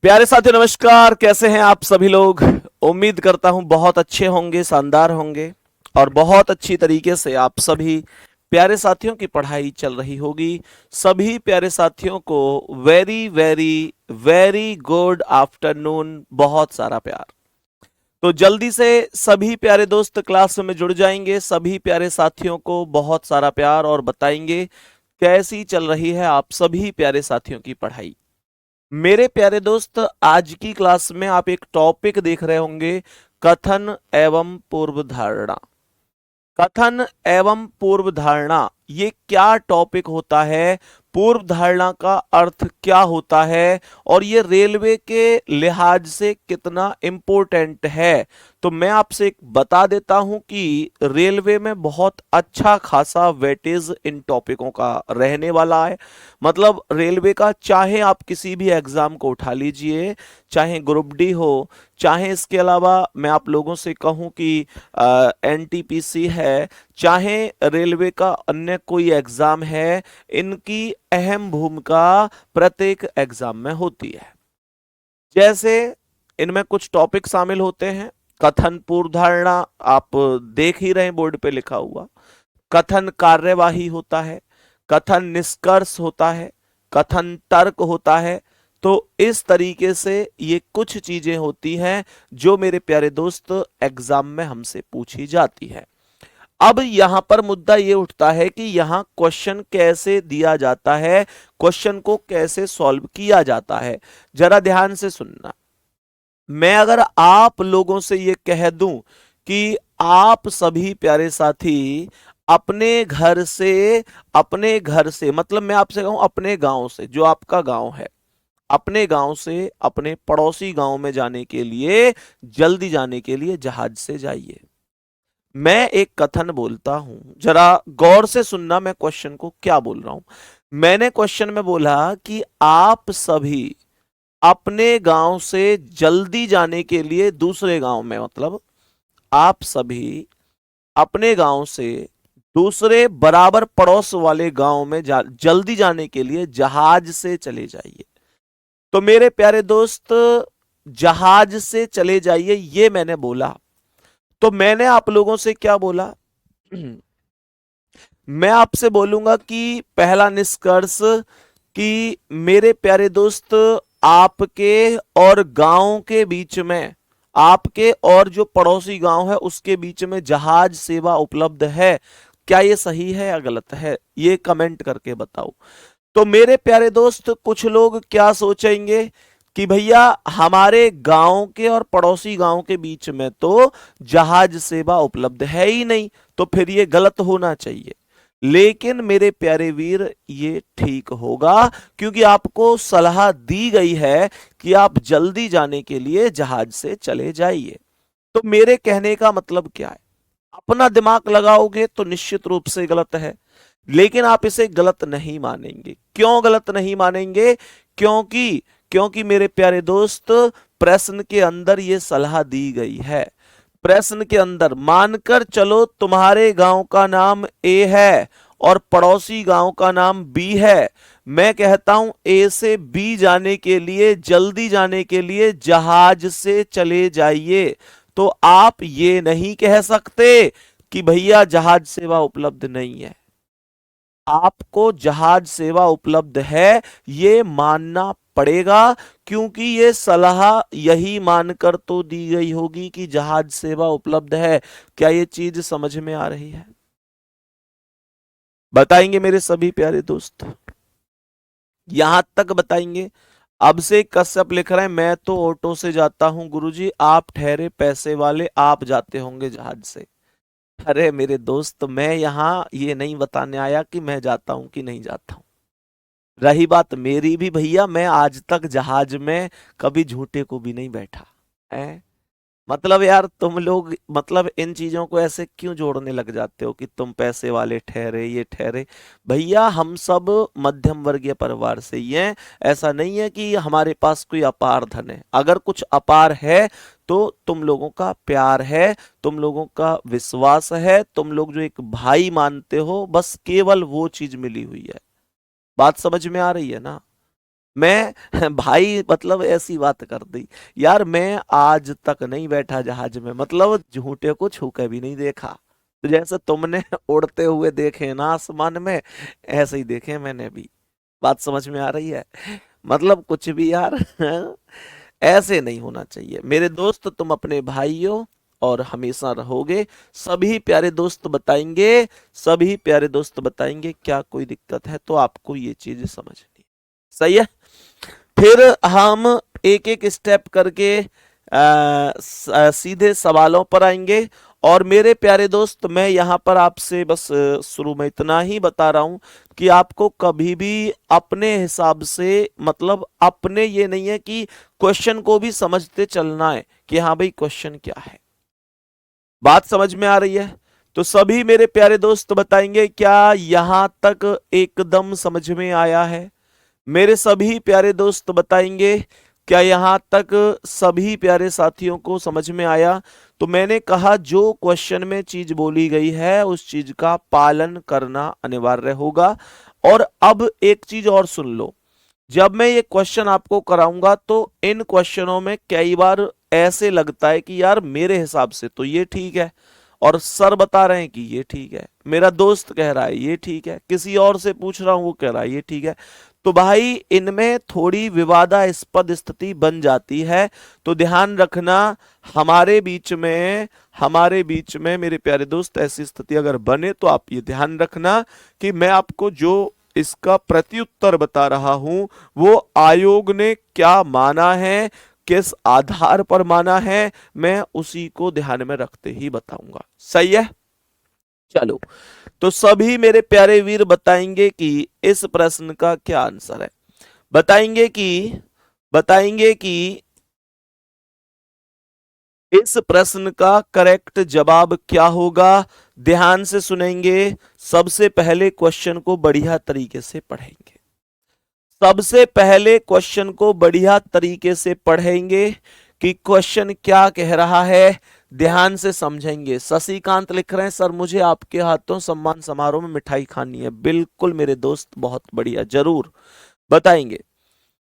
प्यारे साथियों नमस्कार। कैसे हैं आप सभी लोग। उम्मीद करता हूं बहुत अच्छे होंगे, शानदार होंगे और बहुत अच्छी तरीके से आप सभी प्यारे साथियों की पढ़ाई चल रही होगी। सभी प्यारे साथियों को very very very good afternoon, बहुत सारा प्यार। तो जल्दी से सभी प्यारे दोस्त क्लास में जुड़ जाएंगे। सभी प्यारे साथियों को बहुत सारा प्यार और बताएंगे कैसी चल रही है आप सभी प्यारे साथियों की पढ़ाई। मेरे प्यारे दोस्त, आज की क्लास में आप एक टॉपिक देख रहे होंगे, कथन एवं पूर्व धारणा। कथन एवं पूर्व धारणा, ये क्या टॉपिक होता है, पूर्व धारणा का अर्थ क्या होता है और ये रेलवे के लिहाज से कितना इंपॉर्टेंट है। तो मैं आपसे एक बता देता हूं कि रेलवे में बहुत अच्छा खासा वेटेज इन टॉपिकों का रहने वाला है। मतलब रेलवे का चाहे आप किसी भी एग्जाम को उठा लीजिए, चाहे ग्रुप डी हो, चाहे इसके अलावा मैं आप लोगों से कहूं कि एनटीपीसी है, चाहे रेलवे का अन्य कोई एग्जाम है, इनकी अहम भूमिका प्रत्येक एग्जाम में होती है। जैसे इनमें कुछ टॉपिक शामिल होते हैं। कथन पूर्व धारणा आप देख ही रहे हैं, बोर्ड पे लिखा हुआ। कथन कार्यवाही होता है, कथन निष्कर्ष होता है, कथन तर्क होता है। तो इस तरीके से ये कुछ चीजें होती हैं जो मेरे प्यारे दोस्त एग्जाम में हमसे पूछी जाती है। अब यहां पर मुद्दा ये उठता है कि यहां क्वेश्चन कैसे दिया जाता है, क्वेश्चन को कैसे सॉल्व किया जाता है। जरा ध्यान से सुनना। मैं अगर आप लोगों से ये कह दूं कि आप सभी प्यारे साथी अपने घर से मतलब मैं आपसे कहूं अपने गांव से, जो आपका गांव है, अपने गांव से अपने पड़ोसी गांव में जाने के लिए, जल्दी जाने के लिए जहाज से जाइए। मैं एक कथन बोलता हूं, जरा गौर से सुनना मैं क्वेश्चन को क्या बोल रहा हूं। मैंने क्वेश्चन में बोला कि आप सभी अपने गांव से जल्दी जाने के लिए दूसरे गांव में, मतलब आप सभी अपने गांव से दूसरे बराबर पड़ोस वाले गांव में जल्दी जाने के लिए जहाज से चले जाइए। तो मेरे प्यारे दोस्त, जहाज से चले जाइए ये मैंने बोला। तो मैंने आप लोगों से क्या बोला मैं आपसे बोलूंगा कि पहला निष्कर्ष कि मेरे प्यारे दोस्त, आपके और गांव के बीच में, आपके और जो पड़ोसी गांव है उसके बीच में जहाज सेवा उपलब्ध है। क्या ये सही है या गलत है, ये कमेंट करके बताओ। तो मेरे प्यारे दोस्त, कुछ लोग क्या सोचेंगे कि भैया हमारे गांव के और पड़ोसी गांव के बीच में तो जहाज सेवा उपलब्ध है ही नहीं, तो फिर ये गलत होना चाहिए। लेकिन मेरे प्यारे वीर, ये ठीक होगा क्योंकि आपको सलाह दी गई है कि आप जल्दी जाने के लिए जहाज से चले जाइए। तो मेरे कहने का मतलब क्या है, अपना दिमाग लगाओगे तो निश्चित रूप से गलत है, लेकिन आप इसे गलत नहीं मानेंगे। क्यों गलत नहीं मानेंगे? क्योंकि मेरे प्यारे दोस्त, प्रश्न के अंदर यह सलाह दी गई है। प्रश्न के अंदर मानकर चलो तुम्हारे गांव का नाम ए है और पड़ोसी गांव का नाम बी है। मैं कहता हूं ए से बी जाने के लिए, जल्दी जाने के लिए जहाज से चले जाइए। तो आप ये नहीं कह सकते कि भैया जहाज सेवा उपलब्ध नहीं है। आपको जहाज सेवा उपलब्ध है ये मानना पड़ेगा, क्योंकि ये सलाह यही मानकर तो दी गई होगी कि जहाज सेवा उपलब्ध है। क्या ये चीज समझ में आ रही है? बताएंगे मेरे सभी प्यारे दोस्त, यहां तक बताएंगे। अब से कश्यप लिख रहे हैं, मैं तो ऑटो से जाता हूं गुरुजी, आप ठहरे पैसे वाले, आप जाते होंगे जहाज से। अरे मेरे दोस्त, मैं यहां ये नहीं बताने आया कि मैं जाता हूं कि नहीं जाता हूं। रही बात मेरी भी, भैया मैं आज तक जहाज में कभी झूठे को भी नहीं बैठा है। मतलब यार तुम लोग मतलब इन चीजों को ऐसे क्यों जोड़ने लग जाते हो कि तुम पैसे वाले ठहरे, ये ठहरे। भैया हम सब मध्यम वर्गीय परिवार से ही हैं। ऐसा नहीं है कि हमारे पास कोई अपार धन है। अगर कुछ अपार है तो तुम लोगों का प्यार है, तुम लोगों का विश्वास है, तुम लोग जो एक भाई मानते हो, बस केवल वो चीज मिली हुई है। बात समझ में आ रही है ना? मैं भाई मतलब ऐसी बात कर दी यार, मैं आज तक नहीं बैठा जहाज में, मतलब झूठे को छू के भी नहीं देखा। तो जैसे तुमने उड़ते हुए देखे ना आसमान में, ऐसे ही देखे मैंने भी। बात समझ में आ रही है? मतलब कुछ भी यार ऐसे नहीं होना चाहिए मेरे दोस्त, तुम अपने भाई हो और हमेशा रहोगे। सभी प्यारे दोस्त बताएंगे, सभी प्यारे दोस्त बताएंगे, क्या कोई दिक्कत है तो आपको ये चीज समझनी। सही है? फिर हम एक एक स्टेप करके सीधे सवालों पर आएंगे। और मेरे प्यारे दोस्त, मैं यहाँ पर आपसे बस शुरू में इतना ही बता रहा हूँ कि आपको कभी भी अपने हिसाब से, मतलब अपने, ये नहीं है कि क्वेश्चन को भी समझते चलना है कि हाँ भाई क्वेश्चन क्या है। बात समझ में आ रही है? तो सभी मेरे प्यारे दोस्त बताएंगे क्या यहां तक एकदम समझ में आया है? मेरे सभी प्यारे दोस्त बताएंगे क्या यहां तक सभी प्यारे साथियों को समझ में आया? तो मैंने कहा जो क्वेश्चन में चीज बोली गई है उस चीज का पालन करना अनिवार्य होगा। और अब एक चीज और सुन लो, जब मैं ये क्वेश्चन आपको कराऊंगा तो इन क्वेश्चनों में कई बार ऐसे लगता है कि यार मेरे हिसाब से तो ये ठीक है, और सर बता रहे हैं कि ये ठीक है, मेरा दोस्त कह रहा है ये ठीक है, किसी और से पूछ रहा हूं वो कह रहा है ये ठीक है। तो भाई इनमें थोड़ी विवादास्पद स्थिति बन जाती है। तो ध्यान रखना, हमारे बीच में मेरे प्यारे दोस्त ऐसी स्थिति अगर बने तो आप ये ध्यान रखना कि मैं आपको जो इसका प्रत्युत्तर बता रहा हूं वो आयोग ने क्या माना है, किस आधार पर माना है, मैं उसी को ध्यान में रखते ही बताऊंगा। सही है? चलो, तो सभी मेरे प्यारे वीर बताएंगे कि इस प्रश्न का क्या आंसर है। बताएंगे कि इस प्रश्न का करेक्ट जवाब क्या होगा। ध्यान से सुनेंगे, सबसे पहले क्वेश्चन को बढ़िया तरीके से पढ़ेंगे, सबसे पहले क्वेश्चन को बढ़िया तरीके से पढ़ेंगे कि क्वेश्चन क्या कह रहा है। ध्यान से समझेंगे। शशिकांत लिख रहे हैं सर मुझे आपके हाथों सम्मान समारोह में मिठाई खानी है। बिल्कुल मेरे दोस्त, बहुत बढ़िया, जरूर बताएंगे।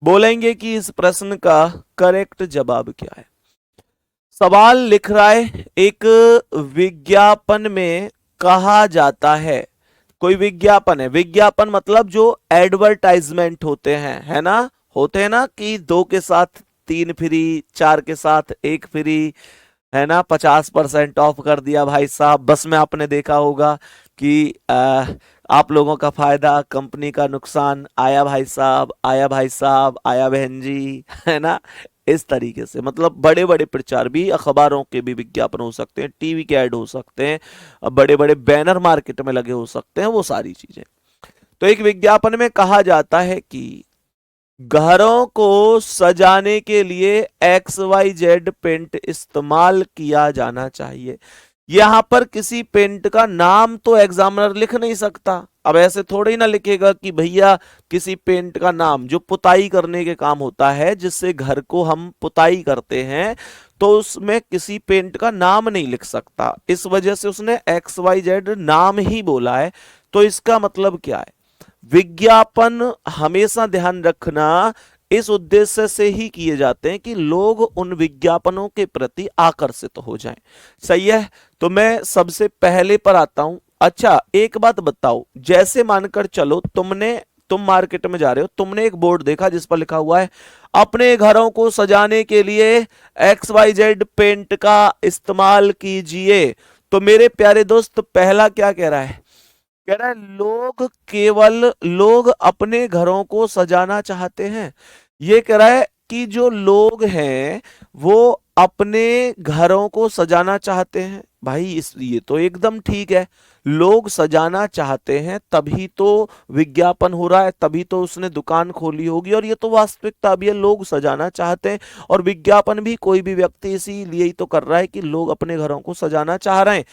बोलेंगे कि इस प्रश्न का करेक्ट जवाब क्या है। सवाल लिख रहा है, एक विज्ञापन में कहा जाता है, कोई विज्ञापन है, विज्ञापन मतलब जो एडवर्टाइजमेंट होते हैं, है ना, होते हैं ना कि 2 के साथ 3 फ्री, 4 के साथ 1 फ्री, है ना, 50% ऑफ कर दिया भाई साहब। बस में आपने देखा होगा कि आप लोगों का फायदा कंपनी का नुकसान, आया भाई साहब, आया भाई साहब, आया बहन जी, है ना। इस तरीके से मतलब बड़े बड़े प्रचार भी, अखबारों के भी विज्ञापन हो सकते हैं, टीवी के ऐड हो सकते हैं, बड़े बड़े बैनर मार्केट में लगे हो सकते हैं, वो सारी चीजें। तो एक विज्ञापन में कहा जाता है कि घरों को सजाने के लिए XYZ पेंट इस्तेमाल किया जाना चाहिए। यहां पर किसी पेंट का नाम तो एग्जामिनर लिख नहीं सकता। अब ऐसे थोड़े ही ना लिखेगा कि भैया किसी पेंट का नाम, जो पुताई करने के काम होता है, जिससे घर को हम पुताई करते हैं, तो उसमें किसी पेंट का नाम नहीं लिख सकता। इस वजह से उसने XYZ नाम ही बोला है। तो इसका मतलब क्या है, विज्ञापन हमेशा ध्यान रखना इस उद्देश्य से ही किए जाते हैं कि लोग उन विज्ञापनों के प्रति आकर्षित हो जाएं। सही है? तो मैं सबसे पहले पर आता हूं। अच्छा एक बात बताओ, जैसे मानकर चलो तुम मार्केट में जा रहे हो, तुमने एक बोर्ड देखा जिस पर लिखा हुआ है अपने घरों को सजाने के लिए XYZ पेंट का इस्तेमाल कीजिए। तो मेरे प्यारे दोस्त पहला क्या कह रहा है, कह रहा है लोग अपने घरों को सजाना चाहते हैं। ये कह रहा है कि जो लोग हैं वो अपने घरों को सजाना चाहते हैं। भाई ये तो एकदम ठीक है, लोग सजाना चाहते हैं तभी तो विज्ञापन हो रहा है, तभी तो उसने दुकान खोली होगी, और ये तो वास्तविकता भी है, लोग सजाना चाहते हैं। और विज्ञापन भी कोई भी व्यक्ति इसीलिए ही तो कर रहा है कि लोग अपने घरों को सजाना चाह रहे हैं।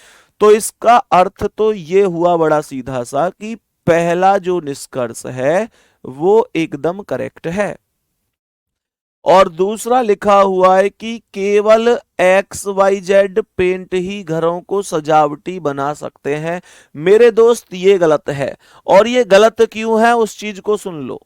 तो इसका अर्थ तो ये हुआ बड़ा सीधा सा कि पहला जो निष्कर्ष है वो एकदम करेक्ट है। और दूसरा लिखा हुआ है कि केवल XYZ पेंट ही घरों को सजावटी बना सकते हैं। मेरे दोस्त ये गलत है। और ये गलत क्यों है उस चीज को सुन लो।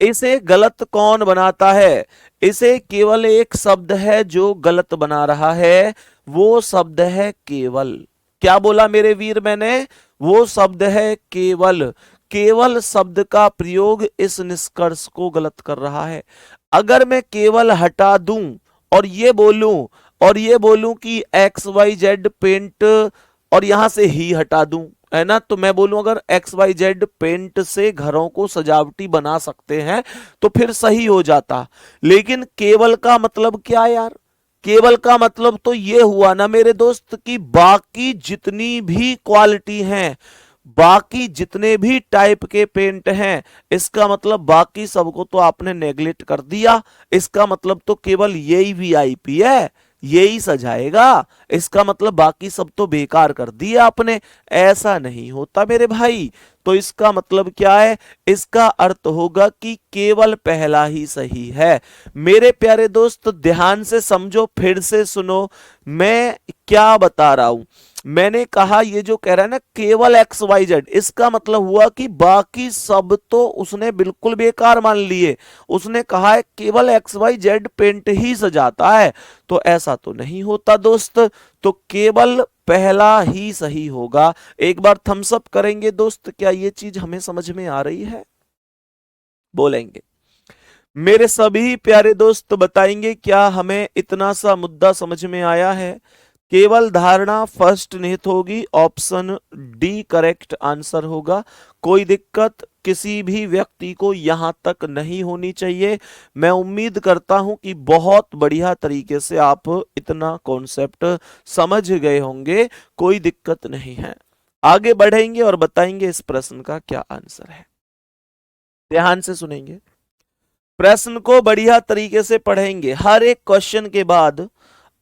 इसे गलत कौन बनाता है? इसे केवल एक शब्द है जो गलत बना रहा है, वो शब्द है केवल। क्या बोला मेरे वीर मैंने? वो शब्द है केवल। केवल शब्द का प्रयोग इस निष्कर्ष को गलत कर रहा है। अगर मैं केवल हटा दूं और ये बोलूं कि एक्स वाई जेड पेंट, और यहां से ही हटा दूं, है ना, तो मैं बोलूं अगर एक्स वाई जेड पेंट से घरों को सजावटी बना सकते हैं तो फिर सही हो जाता। लेकिन केवल का मतलब क्या यार? केवल का मतलब तो ये हुआ ना मेरे दोस्त कि बाकी जितनी भी क्वालिटी हैं, बाकी जितने भी टाइप के पेंट हैं, इसका मतलब बाकी सबको तो आपने नेग्लेक्ट कर दिया। इसका मतलब तो केवल यही वीआईपी है, यही सजाएगा। इसका मतलब बाकी सब तो बेकार कर दिया आपने। ऐसा नहीं होता मेरे भाई। तो इसका मतलब क्या है? इसका अर्थ होगा कि केवल पहला ही सही है। मेरे प्यारे दोस्त ध्यान से समझो, फिर से सुनो मैं क्या बता रहा हूं। मैंने कहा ये जो कह रहा है ना केवल एक्स वाई जेड, इसका मतलब हुआ कि बाकी सब तो उसने बिल्कुल बेकार मान लिए। उसने कहा है केवल एक्स वाई जेड पेंट ही सजाता है, तो ऐसा तो नहीं होता दोस्त। तो केवल पहला ही सही होगा। एक बार थम्स अप करेंगे दोस्त, क्या ये चीज हमें समझ में आ रही है? बोलेंगे मेरे सभी प्यारे दोस्त, बताएंगे क्या हमें इतना सा मुद्दा समझ में आया है? केवल धारणा फर्स्ट निहित होगी, ऑप्शन डी करेक्ट आंसर होगा। कोई दिक्कत किसी भी व्यक्ति को यहां तक नहीं होनी चाहिए। मैं उम्मीद करता हूं कि बहुत बढ़िया तरीके से आप इतना कॉन्सेप्ट समझ गए होंगे, कोई दिक्कत नहीं है। आगे बढ़ेंगे और बताएंगे इस प्रश्न का क्या आंसर है। ध्यान से सुनेंगे, प्रश्न को बढ़िया तरीके से पढ़ेंगे। हर एक क्वेश्चन के बाद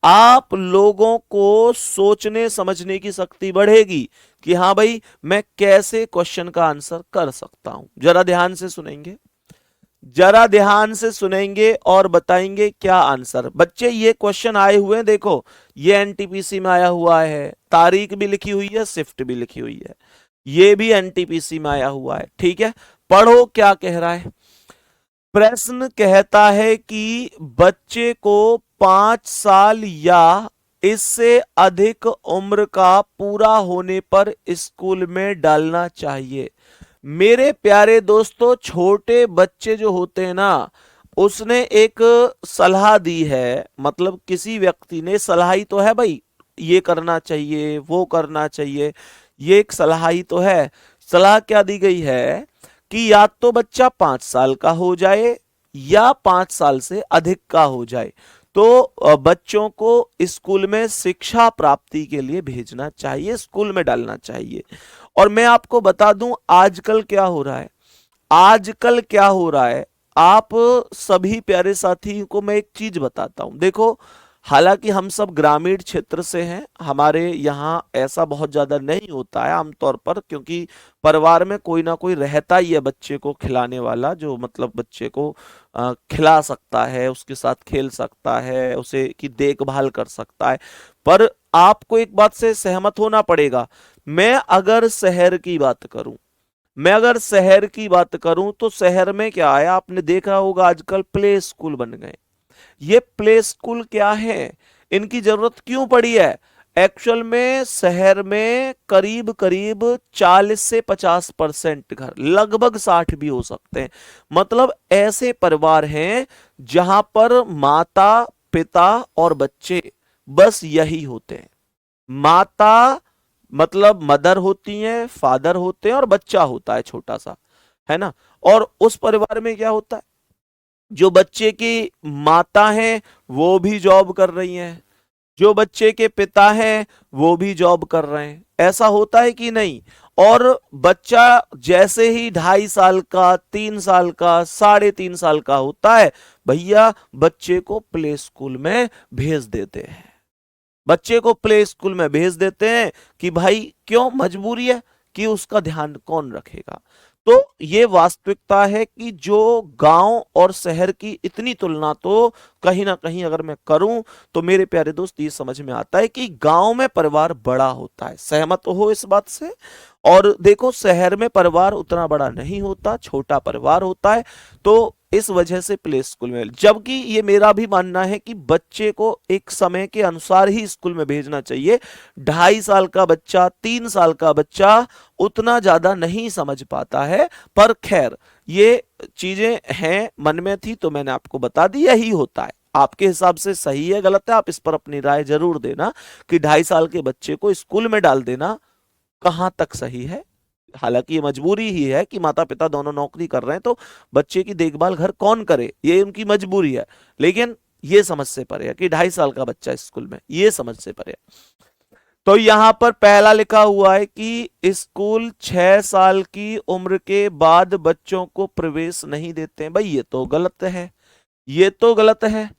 आप लोगों को सोचने समझने की शक्ति बढ़ेगी कि हाँ भाई मैं कैसे क्वेश्चन का आंसर कर सकता हूं। जरा ध्यान से सुनेंगे, जरा ध्यान से सुनेंगे और बताएंगे क्या आंसर। बच्चे ये क्वेश्चन आए हुए हैं, देखो ये एनटीपीसी में आया हुआ है, तारीख भी लिखी हुई है, शिफ्ट भी लिखी हुई है, ये भी एनटीपीसी में आया हुआ है। ठीक है, पढ़ो क्या कह रहा है। प्रश्न कहता है कि बच्चे को 5 साल या इससे अधिक उम्र का पूरा होने पर स्कूल में डालना चाहिए। मेरे प्यारे दोस्तों, छोटे बच्चे जो होते हैं ना, उसने एक सलाह दी है, मतलब किसी व्यक्ति ने सलाह ही तो है भाई, ये करना चाहिए वो करना चाहिए, ये एक सलाह ही तो है। सलाह क्या दी गई है कि या तो बच्चा 5 साल का हो जाए या 5 साल से अधिक का हो जाए, तो बच्चों को स्कूल में शिक्षा प्राप्ति के लिए भेजना चाहिए, स्कूल में डालना चाहिए। और मैं आपको बता दूं आजकल क्या हो रहा है, आजकल क्या हो रहा है, आप सभी प्यारे साथी को मैं एक चीज बताता हूं। देखो, हालांकि हम सब ग्रामीण क्षेत्र से हैं, हमारे यहाँ ऐसा बहुत ज्यादा नहीं होता है आमतौर पर, क्योंकि परिवार में कोई ना कोई रहता ही है बच्चे को खिलाने वाला, जो मतलब बच्चे को खिला सकता है, उसके साथ खेल सकता है, उसे की देखभाल कर सकता है। पर आपको एक बात से सहमत होना पड़ेगा। मैं अगर शहर की बात करूं, मैं अगर शहर की बात करूं तो शहर में क्या है, आपने देखा होगा आजकल प्ले स्कूल बन गए। ये प्ले स्कूल क्या है, इनकी जरूरत क्यों पड़ी है? एक्चुअल में शहर में करीब करीब 40 से 50% घर, लगभग 60 भी हो सकते हैं, मतलब ऐसे परिवार हैं जहां पर माता पिता और बच्चे बस यही होते हैं। माता मतलब मदर होती हैं, फादर होते हैं और बच्चा होता है छोटा सा, है ना। और उस परिवार में क्या होता है, जो बच्चे की माता हैं वो भी जॉब कर रही हैं, जो बच्चे के पिता हैं वो भी जॉब कर रहे हैं। ऐसा होता है कि नहीं? और बच्चा जैसे ही 2.5 साल का, 3 साल का, 3.5 साल का होता है, भैया बच्चे को प्ले स्कूल में भेज देते हैं। बच्चे को प्ले स्कूल में भेज देते हैं कि भाई क्यों, मजबूरी है कि उसका ध्यान कौन रखेगा। तो ये वास्तविकता है कि जो गांव और शहर की इतनी तुलना तो कहीं ना कहीं अगर मैं करूं तो मेरे प्यारे दोस्त ये समझ में आता है कि गांव में परिवार बड़ा होता है। सहमत हो इस बात से? और देखो शहर में परिवार उतना बड़ा नहीं होता, छोटा परिवार होता है। तो इस वजह से प्ले स्कूल में, जबकि ये मेरा भी मानना है कि बच्चे को एक समय के अनुसार ही स्कूल में भेजना चाहिए। 2.5 साल का बच्चा, 3 साल का बच्चा उतना ज्यादा नहीं समझ पाता है। पर खैर ये चीजें हैं, मन में थी तो मैंने आपको बता दी, यही होता है। आपके हिसाब से सही है गलत है, आप इस पर अपनी राय जरूर देना कि 2.5 साल के बच्चे को स्कूल में डाल देना कहां तक सही है। हालांकि ये मजबूरी ही है कि माता पिता दोनों नौकरी कर रहे हैं, तो बच्चे की देखभाल घर कौन करे, ये उनकी मजबूरी है। लेकिन ये समझ से परे है कि 2.5 साल का बच्चा स्कूल में, ये समझ से परे है। तो यहां पर पहला लिखा हुआ है कि स्कूल 6 साल की उम्र के बाद बच्चों को प्रवेश नहीं देते हैं। भाई ये तो गलत है, ये तो गलत है।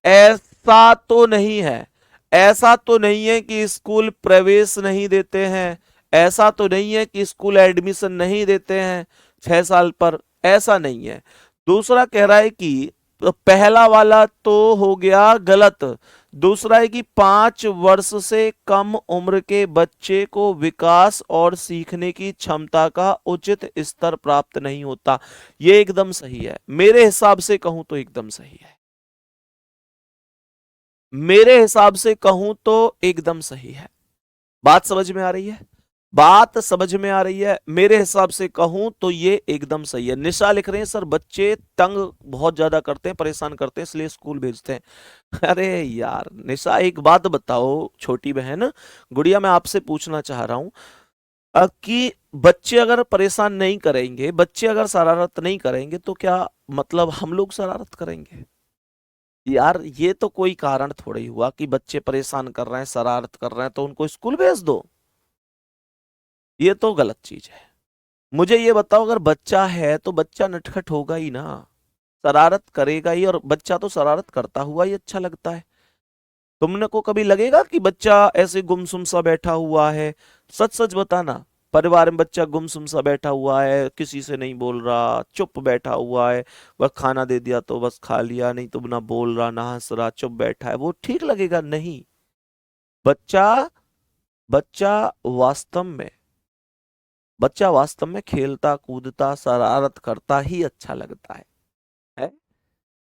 ऐसा तो नहीं है, ऐसा तो नहीं है कि स्कूल प्रवेश नहीं देते हैं, ऐसा तो नहीं है कि स्कूल एडमिशन नहीं देते हैं 6 साल पर, ऐसा नहीं है। दूसरा कह रहा है कि तो पहला वाला तो हो गया गलत। दूसरा है कि 5 वर्ष से कम उम्र के बच्चे को विकास और सीखने की क्षमता का उचित स्तर प्राप्त नहीं होता। ये एकदम सही है, मेरे हिसाब से कहूं तो एकदम सही है। मेरे हिसाब से कहूं तो एकदम सही है। बात समझ में आ रही है? बात समझ में आ रही है? मेरे हिसाब से कहूं तो ये एकदम सही है। निशा लिख रहे हैं सर बच्चे तंग बहुत ज्यादा करते हैं, परेशान करते हैं, इसलिए स्कूल भेजते हैं। अरे यार निशा एक बात बताओ, छोटी बहन गुड़िया, मैं आपसे पूछना चाह रहा हूं कि बच्चे अगर परेशान नहीं करेंगे, बच्चे अगर शरारत नहीं करेंगे तो क्या मतलब हम लोग शरारत करेंगे? यार ये तो कोई कारण थोड़ा ही हुआ कि बच्चे परेशान कर रहे हैं, शरारत कर रहे हैं तो उनको स्कूल भेज दो। ये तो गलत चीज है। मुझे ये बताओ, अगर बच्चा है तो बच्चा नटखट होगा ही ना, शरारत करेगा ही, और बच्चा तो शरारत करता हुआ ही अच्छा लगता है। तुमने को कभी लगेगा कि बच्चा ऐसे गुमसुम सा बैठा हुआ है? सच सच बताना, परिवार में बच्चा गुमसुम सा बैठा हुआ है, किसी से नहीं बोल रहा, चुप बैठा हुआ है, वह खाना दे दिया तो बस खा लिया, नहीं तो ना बोल रहा ना हंस रहा, चुप बैठा है, वो ठीक लगेगा? नहीं। बच्चा बच्चा वास्तव में बच्चा वास्तव में खेलता कूदता शरारत करता ही अच्छा लगता है?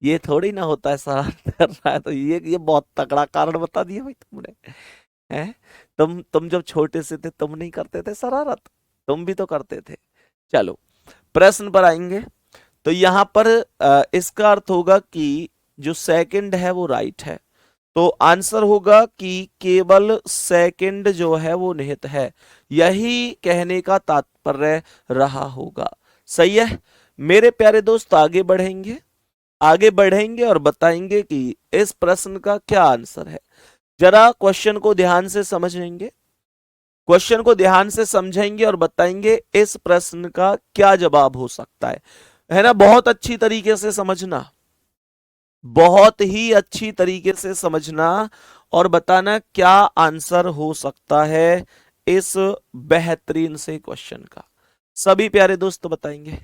ये थोड़ी ना होता है शरारत कर रहा है तो ये बहुत तगड़ा कारण बता दिया भाई तुमने। है? तुम जब छोटे से थे तुम नहीं करते थे शरारत? तुम भी तो करते थे। चलो प्रश्न पर आएंगे। तो यहां पर इसका अर्थ होगा कि जो सेकंड है वो राइट है, तो आंसर होगा कि केवल सेकंड जो है वो निहित है, यही कहने का तात्पर्य रहा होगा। सही है मेरे प्यारे दोस्त, आगे बढ़ेंगे, आगे बढ़ेंगे और बताएंगे कि इस प्रश्न का क्या आंसर है। जरा क्वेश्चन को ध्यान से समझेंगे, क्वेश्चन को ध्यान से समझेंगे और बताएंगे इस प्रश्न का क्या जवाब हो सकता है ना? बहुत अच्छी तरीके से समझना, बहुत ही अच्छी तरीके से समझना और बताना क्या आंसर हो सकता है इस बेहतरीन से क्वेश्चन का। सभी प्यारे दोस्त बताएंगे।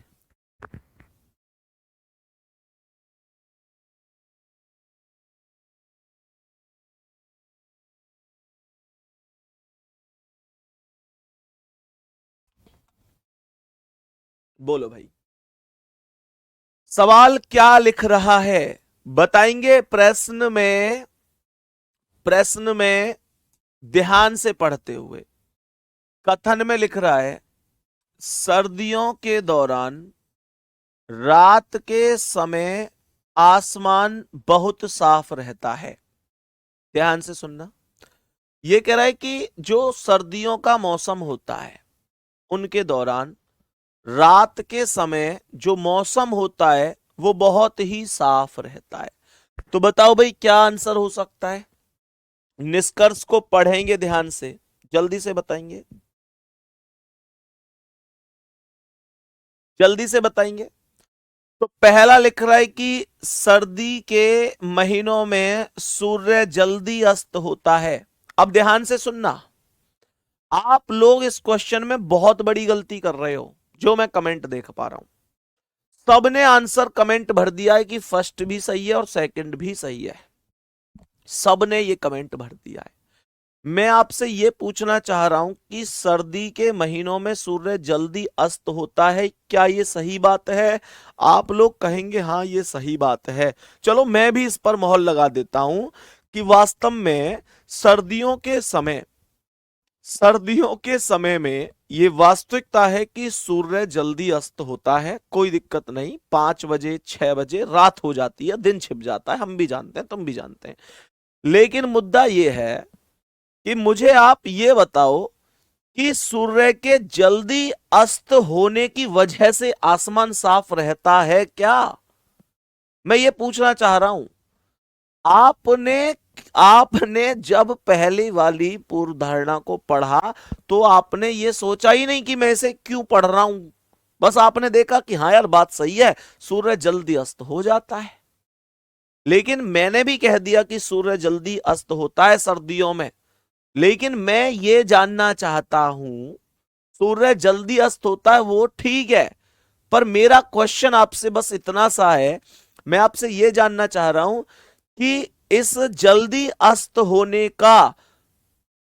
बोलो भाई, सवाल क्या लिख रहा है बताएंगे? प्रश्न में ध्यान से पढ़ते हुए कथन में लिख रहा है, सर्दियों के दौरान रात के समय आसमान बहुत साफ रहता है। ध्यान से सुनना, यह कह रहा है कि जो सर्दियों का मौसम होता है उनके दौरान रात के समय जो मौसम होता है वो बहुत ही साफ रहता है। तो बताओ भाई क्या आंसर हो सकता है? निष्कर्ष को पढ़ेंगे ध्यान से, जल्दी से बताएंगे, जल्दी से बताएंगे। तो पहला लिख रहा है कि सर्दी के महीनों में सूर्य जल्दी अस्त होता है। अब ध्यान से सुनना, आप लोग इस क्वेश्चन में बहुत बड़ी गलती कर रहे हो। जो मैं कमेंट देख पा रहा हूं। सबने आंसर कमेंट भर दिया है कि फर्स्ट भी सही है और सेकंड भी सही है। सबने ये कमेंट भर दिया है। मैं आपसे ये पूछना चाह रहा हूं कि सर्दी के महीनों में सूर्य जल्दी अस्त होता है, क्या ये सही बात है? आप लोग कहेंगे हाँ ये सही बात है। चलो मैं भी इस पर मोहर लगा देता हूं कि वास्तव में सर्दियों के समय में ये वास्तविकता है कि सूर्य जल्दी अस्त होता है, कोई दिक्कत नहीं। 5 बजे 6 बजे रात हो जाती है, दिन छिप जाता है, हम भी जानते हैं, तुम भी जानते हैं। लेकिन मुद्दा ये है कि मुझे आप ये बताओ कि सूर्य के जल्दी अस्त होने की वजह से आसमान साफ रहता है क्या? मैं ये पूछना चाह रहा हूं। आपने आपने जब पहली वाली पूर्व धारणा को पढ़ा तो आपने ये सोचा ही नहीं कि मैं इसे क्यों पढ़ रहा हूं। बस आपने देखा कि हाँ यार बात सही है, सूर्य जल्दी अस्त हो जाता है। लेकिन मैंने भी कह दिया कि सूर्य जल्दी अस्त होता है सर्दियों में। लेकिन मैं ये जानना चाहता हूं, सूर्य जल्दी अस्त होता है वो ठीक है, पर मेरा क्वेश्चन आपसे बस इतना सा है। मैं आपसे ये जानना चाह रहा हूं कि इस जल्दी अस्त होने का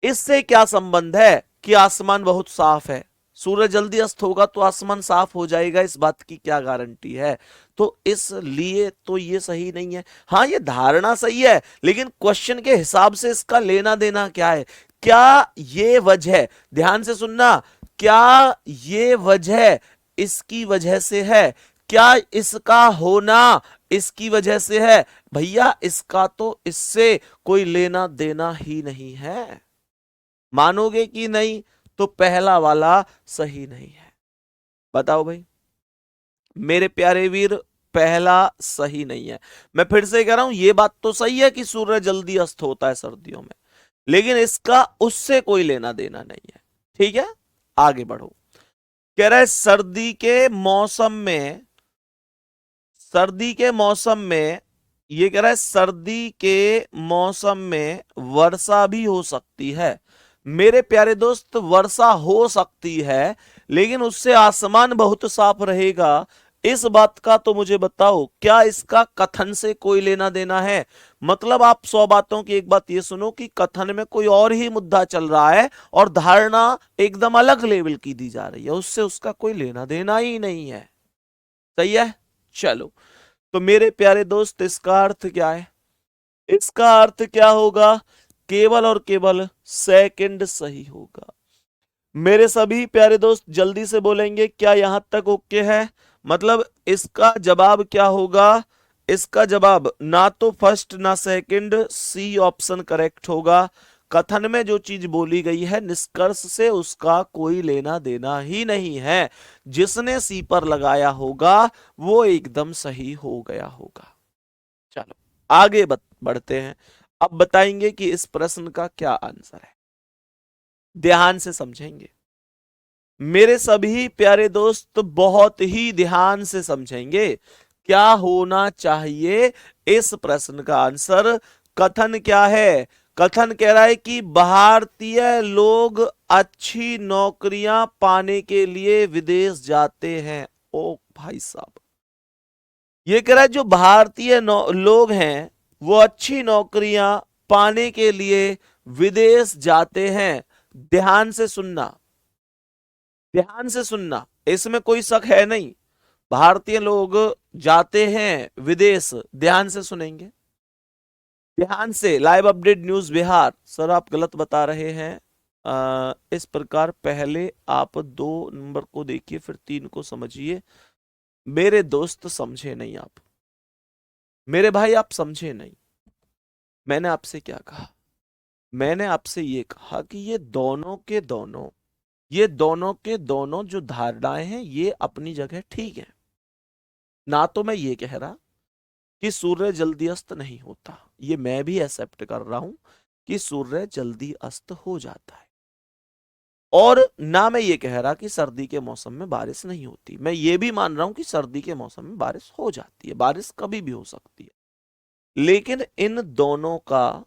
इससे क्या संबंध है कि आसमान बहुत साफ है? सूरज जल्दी अस्त होगा तो आसमान साफ हो जाएगा, इस बात की क्या गारंटी है? तो इसलिए तो ये सही नहीं है। हाँ ये धारणा सही है, लेकिन क्वेश्चन के हिसाब से इसका लेना देना क्या है? क्या ये वजह, ध्यान से सुनना, क्या ये वजह इसकी वजह से है? क्या इसका होना इसकी वजह से है? भैया इसका तो इससे कोई लेना देना ही नहीं है। मानोगे कि नहीं? तो पहला वाला सही नहीं है। बताओ भाई मेरे प्यारे वीर, पहला सही नहीं है। मैं फिर से कह रहा हूं, ये बात तो सही है कि सूर्य जल्दी अस्त होता है सर्दियों में, लेकिन इसका उससे कोई लेना देना नहीं है। ठीक है, आगे बढ़ो। कह रहा है सर्दी के मौसम में ये कह रहा है सर्दी के मौसम में वर्षा भी हो सकती है। मेरे प्यारे दोस्त, वर्षा हो सकती है, लेकिन उससे आसमान बहुत साफ रहेगा। इस बात का तो मुझे बताओ, क्या इसका कथन से कोई लेना देना है? मतलब आप 100 बातों की एक बात ये सुनो कि कथन में कोई और ही मुद्दा चल रहा है और धारणा एकदम अलग लेवल की दी जा रही है, उससे उसका कोई लेना देना ही नहीं है। सही है, चलो। तो मेरे प्यारे दोस्त इसका अर्थ क्या है? इसका अर्थ क्या होगा? केवल और केवल सेकंड सही होगा। मेरे सभी प्यारे दोस्त जल्दी से बोलेंगे, क्या यहां तक ओके है? मतलब इसका जवाब क्या होगा? इसका जवाब ना तो फर्स्ट ना सेकंड, सी ऑप्शन करेक्ट होगा। कथन में जो चीज बोली गई है निष्कर्ष से उसका कोई लेना देना ही नहीं है। जिसने सी पर लगाया होगा वो एकदम सही हो गया होगा। चलो आगे बढ़ते हैं। अब बताएंगे कि इस प्रश्न का क्या आंसर है। ध्यान से समझेंगे मेरे सभी प्यारे दोस्त, बहुत ही ध्यान से समझेंगे। क्या होना चाहिए इस प्रश्न का आंसर? कथन क्या है? कथन कह रहा है कि भारतीय लोग अच्छी नौकरियां पाने के लिए विदेश जाते हैं। ओ भाई साहब, ये कह रहा है जो भारतीय लोग हैं वो अच्छी नौकरियां पाने के लिए विदेश जाते हैं। ध्यान से सुनना, ध्यान से सुनना, इसमें कोई शक है नहीं। भारतीय लोग जाते हैं विदेश, ध्यान से सुनेंगे, ध्यान से। Live update news Bihar, sir आप गलत बता रहे हैं। इस प्रकार पहले आप 2 नंबर को देखिए फिर 3 को समझिए। मेरे दोस्त समझे नहीं आप, मेरे भाई आप समझे नहीं। मैंने आपसे क्या कहा? मैंने आपसे ये कहा कि ये दोनों के दोनों जो धारणाएं हैं ये अपनी जगह ठीक है। ना तो मैं ये कह रहा कि सूर्य जल्दी अस्त नहीं होता, ये मैं भी एक्सेप्ट कर रहा हूं कि सूर्य जल्दी अस्त हो जाता है। और ना मैं ये कह रहा कि सर्दी के मौसम में बारिश नहीं होती, मैं ये भी मान रहा हूं कि सर्दी के मौसम में बारिश हो जाती है, बारिश कभी भी हो सकती है। लेकिन इन दोनों का,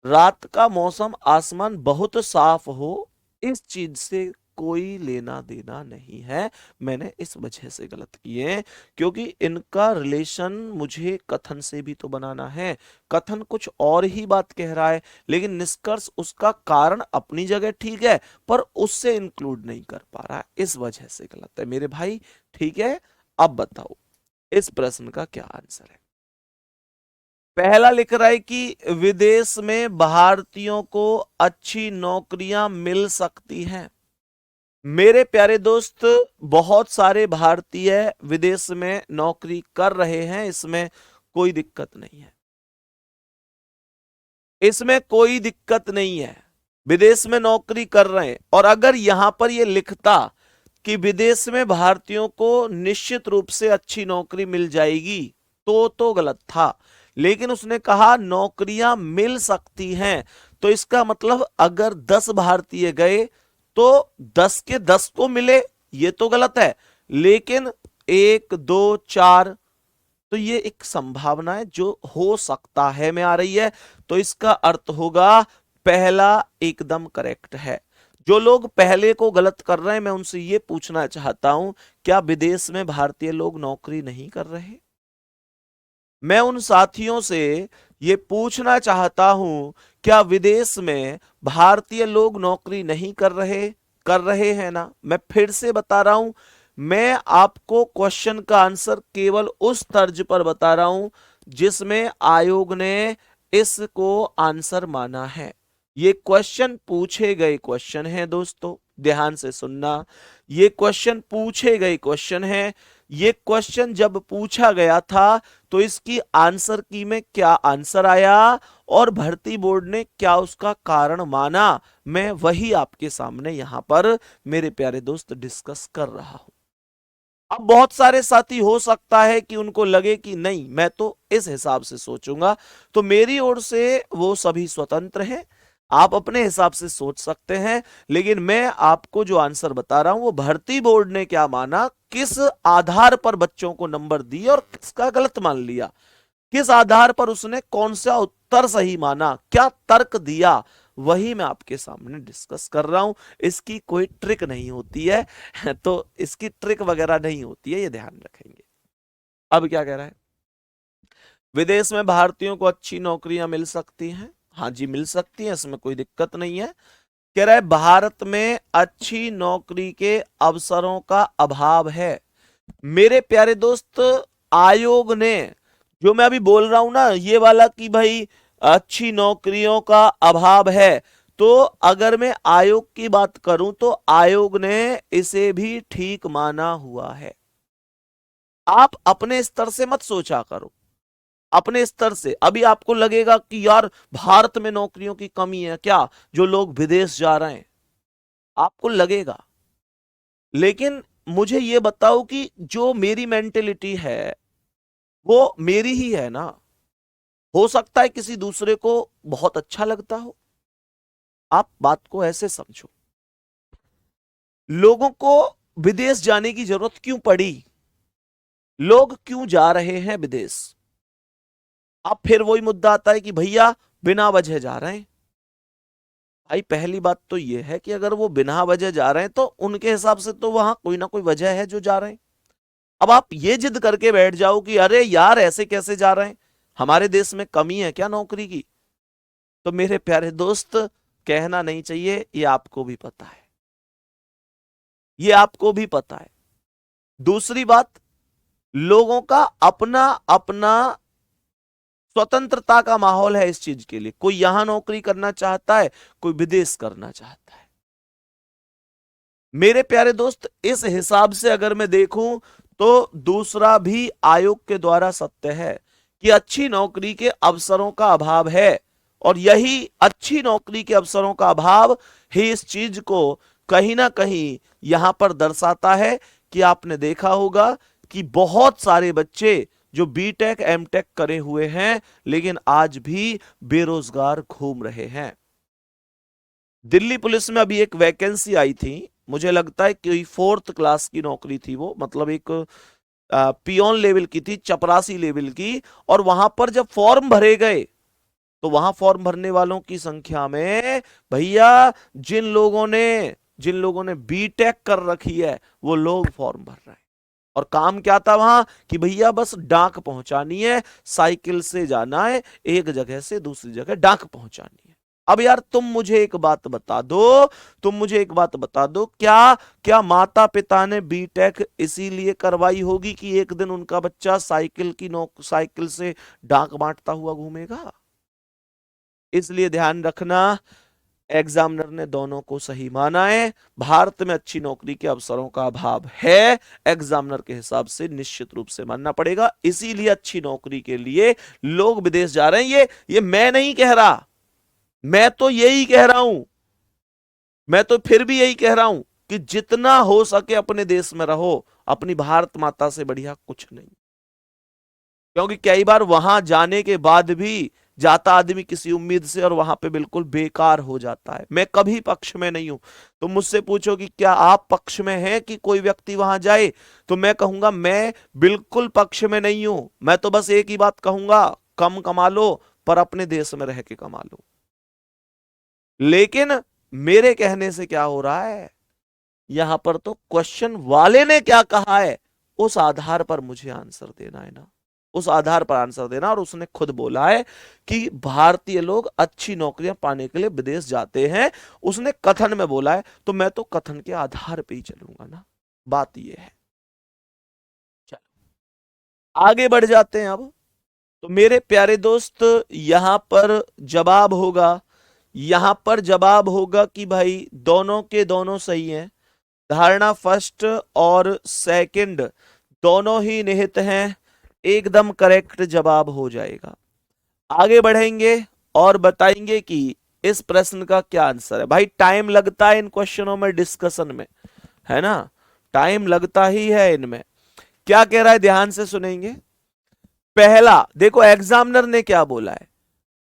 रात का मौसम आसमान बहुत साफ हो, इस चीज से कोई लेना देना नहीं है। मैंने इस वजह से गलत किए क्योंकि इनका रिलेशन मुझे कथन से भी तो बनाना है। कथन कुछ और ही बात कह रहा है लेकिन निष्कर्ष उसका कारण अपनी जगह ठीक है पर उससे इंक्लूड नहीं कर पा रहा है, इस वजह से गलत है मेरे भाई। ठीक है, अब बताओ इस प्रश्न का क्या आंसर है। पहला लिख रहा है कि विदेश में भारतीयों को अच्छी नौकरियां मिल सकती हैं। मेरे प्यारे दोस्त, बहुत सारे भारतीय विदेश में नौकरी कर रहे हैं, इसमें कोई दिक्कत नहीं है, इसमें कोई दिक्कत नहीं है। विदेश में नौकरी कर रहे हैं और अगर यहां पर यह लिखता कि विदेश में भारतीयों को निश्चित रूप से अच्छी नौकरी मिल जाएगी तो गलत था, लेकिन उसने कहा नौकरियां मिल सकती हैं, तो इसका मतलब अगर 10 भारतीय गए तो 10 के 10 को मिले, ये तो गलत है, लेकिन 1 2 4 तो ये एक संभावना है जो हो सकता है में आ रही है, तो इसका अर्थ होगा पहला एकदम करेक्ट है। जो लोग पहले को गलत कर रहे हैं मैं उनसे ये पूछना चाहता हूं, क्या विदेश में भारतीय लोग नौकरी नहीं कर रहे? मैं उन साथियों से ये पूछना चाहता हूं, क्या विदेश में भारतीय लोग नौकरी नहीं कर रहे हैं ना? मैं फिर से बता रहा हूं, मैं आपको क्वेश्चन का आंसर केवल उस तर्ज पर बता रहा हूं जिसमें आयोग ने इसको आंसर माना है। ये क्वेश्चन पूछे गए क्वेश्चन है दोस्तों, ध्यान से सुनना, ये क्वेश्चन पूछे गए क्वेश्चन है। ये क्वेश्चन जब पूछा गया था तो इसकी आंसर की में क्या आंसर आया और भर्ती बोर्ड ने क्या उसका कारण माना, मैं वही आपके सामने यहां पर मेरे प्यारे दोस्त डिस्कस कर रहा हूं। अब बहुत सारे साथी हो सकता है कि उनको लगे कि नहीं मैं तो इस हिसाब से सोचूंगा, तो मेरी ओर से वो सभी स्वतंत्र हैं, आप अपने हिसाब से सोच सकते हैं, लेकिन मैं आपको जो आंसर बता रहा हूं वो भर्ती बोर्ड ने क्या माना, किस आधार पर बच्चों को नंबर दिए और किसका गलत मान लिया, किस आधार पर उसने कौन सा उत्तर सही माना, क्या तर्क दिया, वही मैं आपके सामने डिस्कस कर रहा हूं। इसकी कोई ट्रिक नहीं होती है तो इसकी ट्रिक वगैरह नहीं होती है, ये ध्यान रखेंगे। अब क्या कह रहा है, विदेश में भारतीयों को अच्छी नौकरियां मिल सकती हैं। हाँ जी मिल सकती हैं, इसमें कोई दिक्कत नहीं है। कह रहा है भारत में अच्छी नौकरी के अवसरों का अभाव है। मेरे प्यारे दोस्त, आयोग ने जो मैं अभी बोल रहा हूं ना ये वाला कि भाई अच्छी नौकरियों का अभाव है, तो अगर मैं आयोग की बात करूं तो आयोग ने इसे भी ठीक माना हुआ है। आप अपने स्तर से मत सोचा करो, अपने स्तर से। अभी आपको लगेगा कि यार भारत में नौकरियों की कमी है क्या, जो लोग विदेश जा रहे हैं, आपको लगेगा, लेकिन मुझे यह बताओ कि जो मेरी मेंटेलिटी है वो मेरी ही है ना, हो सकता है किसी दूसरे को बहुत अच्छा लगता हो। आप बात को ऐसे समझो, लोगों को विदेश जाने की जरूरत क्यों पड़ी, लोग क्यों जा रहे हैं विदेश? अब फिर वही मुद्दा आता है कि भैया बिना वजह जा रहे हैं। भाई पहली बात तो यह है कि अगर वो बिना वजह जा रहे हैं तो उनके हिसाब से तो वहां कोई ना कोई वजह है जो जा रहे हैं। अब आप ये जिद करके बैठ जाओ कि अरे यार ऐसे कैसे जा रहे हैं, हमारे देश में कमी है क्या नौकरी की, तो मेरे प्यारे दोस्त कहना नहीं चाहिए, ये आपको भी पता है, ये आपको भी पता है। दूसरी बात, लोगों का अपना अपना स्वतंत्रता का माहौल है इस चीज के लिए, कोई यहां नौकरी करना चाहता है, कोई विदेश करना चाहता है। मेरे प्यारे दोस्त इस हिसाब से अगर मैं देखूं तो दूसरा भी आयोग के द्वारा सत्य है कि अच्छी नौकरी के अवसरों का अभाव है, और यही अच्छी नौकरी के अवसरों का अभाव ही इस चीज को कहीं ना कहीं यहां पर दर्शाता है कि आपने देखा होगा कि बहुत सारे बच्चे जो बीटेक एमटेक करे हुए हैं लेकिन आज भी बेरोजगार घूम रहे हैं। दिल्ली पुलिस में अभी एक वैकेंसी आई थी, मुझे लगता है कि 4th क्लास की नौकरी थी वो, मतलब एक पियोन लेवल की थी, चपरासी लेवल की, और वहां पर जब फॉर्म भरे गए तो वहां फॉर्म भरने वालों की संख्या में भैया जिन लोगों ने जिन लोगों ने बीटेक कर रखी है वो लोग फॉर्म भर रहे हैं। और काम क्या था वहां कि भैया बस डाक पहुंचानी है, साइकिल से जाना है, एक जगह से दूसरी जगह डाक पहुंचानी है। अब यार तुम मुझे एक बात बता दो, तुम मुझे एक बात बता दो, क्या क्या माता पिता ने बीटेक इसीलिए करवाई होगी कि एक दिन उनका बच्चा साइकिल से डाक बांटता हुआ घूमेगा? इसलिए ध्यान रखना, एग्जामिनर ने दोनों को सही माना है। भारत में अच्छी नौकरी के अवसरों का अभाव है, एग्जामिनर के हिसाब से निश्चित रूप से मानना पड़ेगा। इसीलिए अच्छी नौकरी के लिए लोग विदेश जा रहे हैं। ये मैं नहीं कह रहा, मैं तो यही कह रहा हूं, मैं तो फिर भी यही कह रहा हूं कि जितना हो सके अपने देश में रहो, अपनी भारत माता से बढ़िया कुछ नहीं। क्योंकि कई बार वहां जाने के बाद भी जाता आदमी किसी उम्मीद से और वहां पे बिल्कुल बेकार हो जाता है। मैं कभी पक्ष में नहीं हूं। तो मुझसे पूछो कि क्या आप पक्ष में हैं कि कोई व्यक्ति वहां जाए, तो मैं कहूंगा मैं बिल्कुल पक्ष में नहीं हूं। मैं तो बस एक ही बात कहूंगा, कम कमा लो पर अपने देश में रह के कमा लो। लेकिन मेरे कहने से क्या हो रहा है, यहां पर तो क्वेश्चन वाले ने क्या कहा है उस आधार पर मुझे आंसर देना है ना, उस आधार पर आंसर देना। और उसने खुद बोला है कि भारतीय लोग अच्छी नौकरियां पाने के लिए विदेश जाते हैं, उसने कथन में बोला है, तो मैं तो कथन के आधार पे ही चलूंगा ना। बात यह है। चलो आगे बढ़ जाते हैं अब। तो मेरे प्यारे दोस्त, यहां पर जवाब होगा, यहां पर जवाब होगा कि भाई दोनों के दोनों सही हैं। धारणा फर्स्ट और सेकंड दोनों ही निहित हैं, एकदम करेक्ट जवाब हो जाएगा। आगे बढ़ेंगे और बताएंगे कि इस प्रश्न का क्या आंसर है। भाई टाइम लगता है इन क्वेश्चनों में, डिस्कशन में, है ना, टाइम लगता ही है इनमें। क्या कह रहा है ध्यान से सुनेंगे। पहला देखो, एग्जामिनर ने क्या बोला है,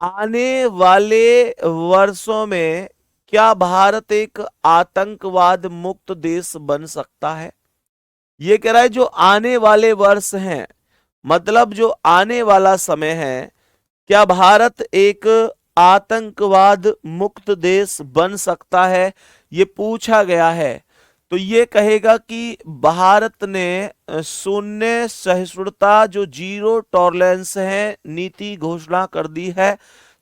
आने वाले वर्षों में क्या भारत एक आतंकवाद मुक्त देश बन सकता है? ये कह रहा है जो आने वाले वर्ष हैं, मतलब जो आने वाला समय है, क्या भारत एक आतंकवाद मुक्त देश बन सकता है, ये पूछा गया है। तो ये कहेगा कि भारत ने शून्य सहिष्णुता, जो जीरो टॉलरेंस है, नीति घोषणा कर दी है।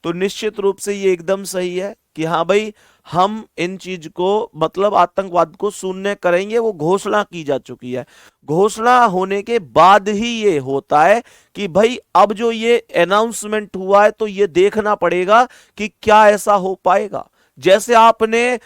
तो निश्चित रूप से ये एकदम सही है कि हाँ भाई, हम इन चीज को, मतलब आतंकवाद को शून्य करेंगे, वो घोषणा की जा चुकी है। घोषणा होने के बाद ही ये होता है कि भाई अब जो ये अनाउंसमेंट हुआ है, तो ये देखना पड़ेगा कि क्या ऐसा हो पाएगा। जैसे आपने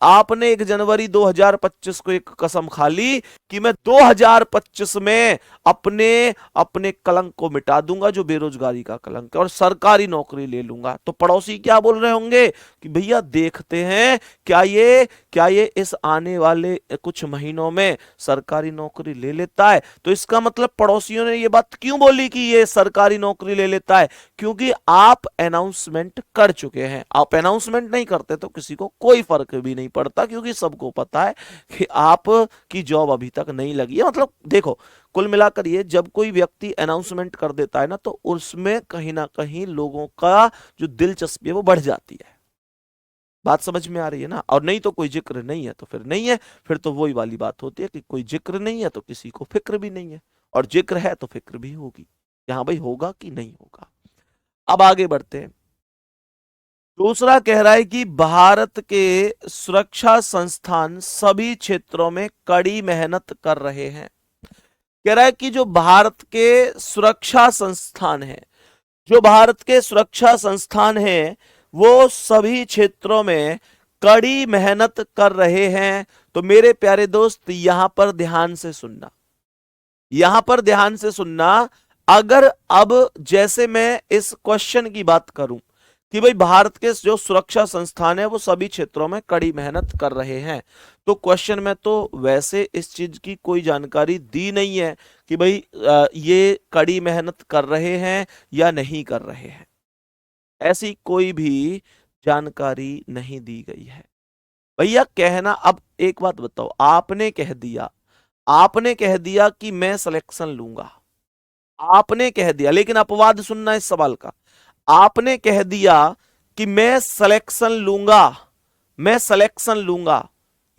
1 जनवरी 2025 को एक कसम खा ली कि मैं 2025 में अपने अपने कलंक को मिटा दूंगा, जो बेरोजगारी का कलंक है, और सरकारी नौकरी ले लूंगा। तो पड़ोसी क्या बोल रहे होंगे कि भैया देखते हैं क्या ये इस आने वाले कुछ महीनों में सरकारी नौकरी ले लेता है। तो इसका मतलब पड़ोसियों ने ये बात क्यों बोली कि ये सरकारी नौकरी ले लेता है, क्योंकि आप अनाउंसमेंट कर चुके हैं। आप अनाउंसमेंट नहीं करते तो किसी को कोई फर्क भी नहीं पड़ता, क्योंकि सबको पता है कि आप की जॉब अभी तक नहीं लगी है। मतलब देखो, कुल मिलाकर ये जब कोई व्यक्ति अनाउंसमेंट कर देता है ना, तो उसमें कहीं ना कहीं लोगों का जो दिलचस्पी है वो बढ़ जाती है। बात समझ में आ रही है ना। और नहीं तो कोई जिक्र नहीं है तो फिर नहीं है, फिर तो वही वाली बात होती है कि कोई जिक्र नहीं है तो किसी को फिक्र भी नहीं है, और जिक्र है तो फिक्र भी होगी। यहां भाई होगा कि नहीं होगा। अब आगे बढ़ते हैं। दूसरा कह रहा है कि भारत के सुरक्षा संस्थान सभी क्षेत्रों में कड़ी मेहनत कर रहे हैं। कह रहा है कि जो भारत के सुरक्षा संस्थान है, जो भारत के सुरक्षा संस्थान हैं, वो सभी क्षेत्रों में कड़ी मेहनत कर रहे हैं। तो मेरे प्यारे दोस्त, यहां पर ध्यान से सुनना, यहां पर ध्यान से सुनना। अगर अब जैसे मैं इस क्वेश्चन की बात करूं कि भाई भारत के जो सुरक्षा संस्थान है वो सभी क्षेत्रों में कड़ी मेहनत कर रहे हैं, तो क्वेश्चन में तो वैसे इस चीज की कोई जानकारी दी नहीं है कि भाई ये कड़ी मेहनत कर रहे हैं या नहीं कर रहे हैं। ऐसी कोई भी जानकारी नहीं दी गई है भैया। कहना, अब एक बात बताओ, आपने कह दिया कि मैं सिलेक्शन लूंगा, आपने कह दिया, लेकिन अपवाद सुनना इस सवाल का। आपने कह दिया कि मैं सिलेक्शन लूंगा, मैं सिलेक्शन लूंगा,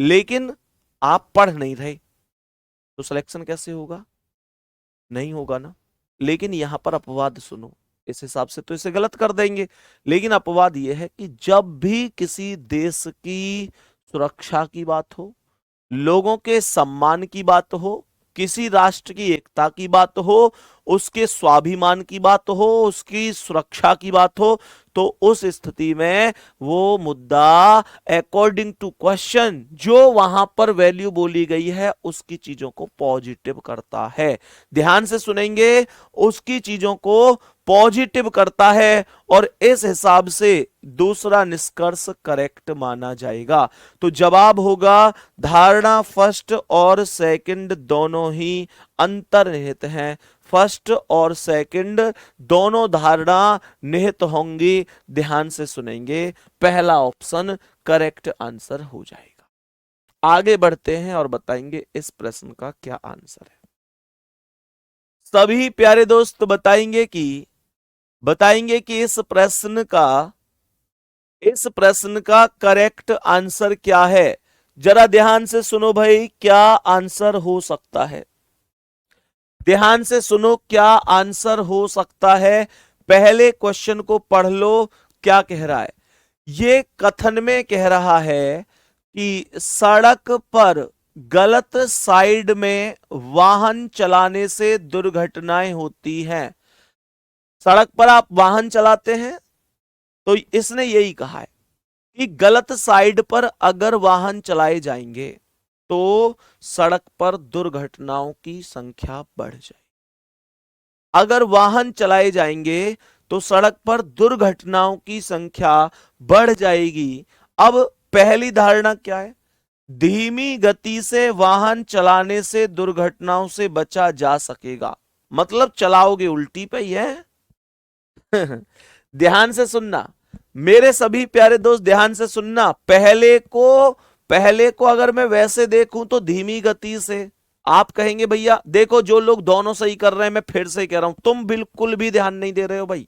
लेकिन आप पढ़ नहीं रहे, तो सिलेक्शन कैसे होगा? नहीं होगा ना। लेकिन यहां पर अपवाद सुनो, इस हिसाब से तो इसे गलत कर देंगे, लेकिन अपवाद यह है कि जब भी किसी देश की सुरक्षा की बात हो, लोगों के सम्मान की बात हो, किसी राष्ट्र की एकता की बात हो, उसके स्वाभिमान की बात हो, उसकी सुरक्षा की बात हो, तो उस स्थिति में वो मुद्दा अकॉर्डिंग टू क्वेश्चन जो वहां पर वैल्यू बोली गई है उसकी चीजों को पॉजिटिव करता है। ध्यान से सुनेंगे, उसकी चीजों को पॉजिटिव करता है और इस हिसाब से दूसरा निष्कर्ष करेक्ट माना जाएगा। तो जवाब होगा धारणा फर्स्ट और सेकंड दोनों ही अंतर्निहित हैं। फर्स्ट और सेकंड दोनों धारणा निहित होंगी। ध्यान से सुनेंगे, पहला ऑप्शन करेक्ट आंसर हो जाएगा। आगे बढ़ते हैं और बताएंगे इस प्रश्न का क्या आंसर है। सभी प्यारे दोस्त बताएंगे कि इस प्रश्न का करेक्ट आंसर क्या है। जरा ध्यान से सुनो भाई, क्या आंसर हो सकता है? ध्यान से सुनो, क्या आंसर हो सकता है। पहले क्वेश्चन को पढ़ लो, क्या कह रहा है। ये कथन में कह रहा है कि सड़क पर गलत साइड में वाहन चलाने से दुर्घटनाएं होती हैं। सड़क पर आप वाहन चलाते हैं तो इसने यही कहा है कि गलत साइड पर अगर वाहन चलाए जाएंगे तो सड़क पर दुर्घटनाओं की संख्या बढ़ जाएगी। अगर वाहन चलाए जाएंगे तो सड़क पर दुर्घटनाओं की संख्या बढ़ जाएगी। अब पहली धारणा क्या है? धीमी गति से वाहन चलाने से दुर्घटनाओं से बचा जा सकेगा, मतलब चलाओगे उल्टी पे ही है। ध्यान से सुनना मेरे सभी प्यारे दोस्त, ध्यान से सुनना। पहले को अगर मैं वैसे देखूं तो धीमी गति से, आप कहेंगे भैया देखो जो लोग दोनों सही कर रहे हैं, मैं फिर से कह रहा हूं तुम बिल्कुल भी ध्यान नहीं दे रहे हो भाई।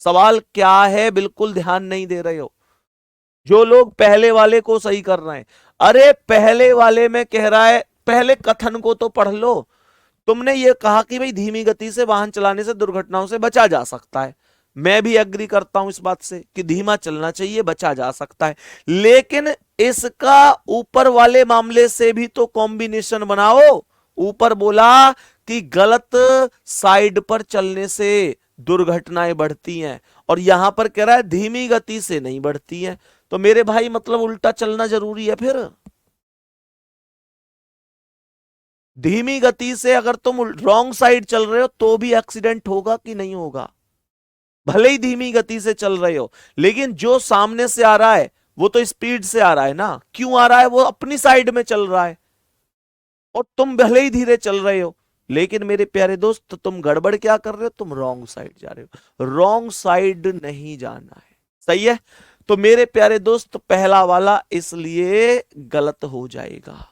सवाल क्या है, बिल्कुल ध्यान नहीं दे रहे हो। जो लोग पहले वाले को सही कर रहे हैं, अरे पहले वाले में कह रहा है, पहले कथन को तो पढ़ लो। तुमने ये कहा कि भाई धीमी गति से वाहन चलाने से दुर्घटनाओं से बचा जा सकता है। मैं भी एग्री करता हूं इस बात से कि धीमा चलना चाहिए, बचा जा सकता है। लेकिन इसका ऊपर वाले मामले से भी तो कॉम्बिनेशन बनाओ। ऊपर बोला कि गलत साइड पर चलने से दुर्घटनाएं बढ़ती हैं और यहां पर कह रहा है धीमी गति से नहीं बढ़ती हैं। तो मेरे भाई मतलब उल्टा चलना जरूरी है। फिर धीमी गति से अगर तुम रॉन्ग साइड चल रहे हो तो भी एक्सीडेंट होगा कि नहीं होगा? भले ही धीमी गति से चल रहे हो, लेकिन जो सामने से आ रहा है वो तो स्पीड से आ रहा है ना। क्यों आ रहा है? वो अपनी साइड में चल रहा है और तुम भले ही धीरे चल रहे हो। लेकिन मेरे प्यारे दोस्त तुम गड़बड़ क्या कर रहे हो, तुम रॉन्ग साइड जा रहे हो। रॉन्ग साइड नहीं जाना है, सही है। तो मेरे प्यारे दोस्त पहला वाला इसलिए गलत हो जाएगा।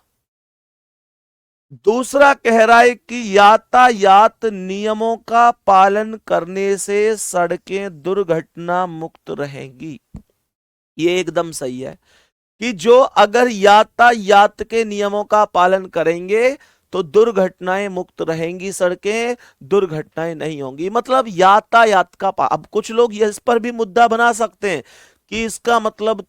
दूसरा कह रहा है कि यातायात नियमों का पालन करने से सड़कें दुर्घटना मुक्त रहेंगी। ये एकदम सही है कि जो अगर यातायात के नियमों का पालन करेंगे तो दुर्घटनाएं मुक्त रहेंगी, सड़कें दुर्घटनाएं नहीं होंगी। मतलब यातायात का अब कुछ लोग इस पर भी मुद्दा बना सकते हैं कि इसका मतलब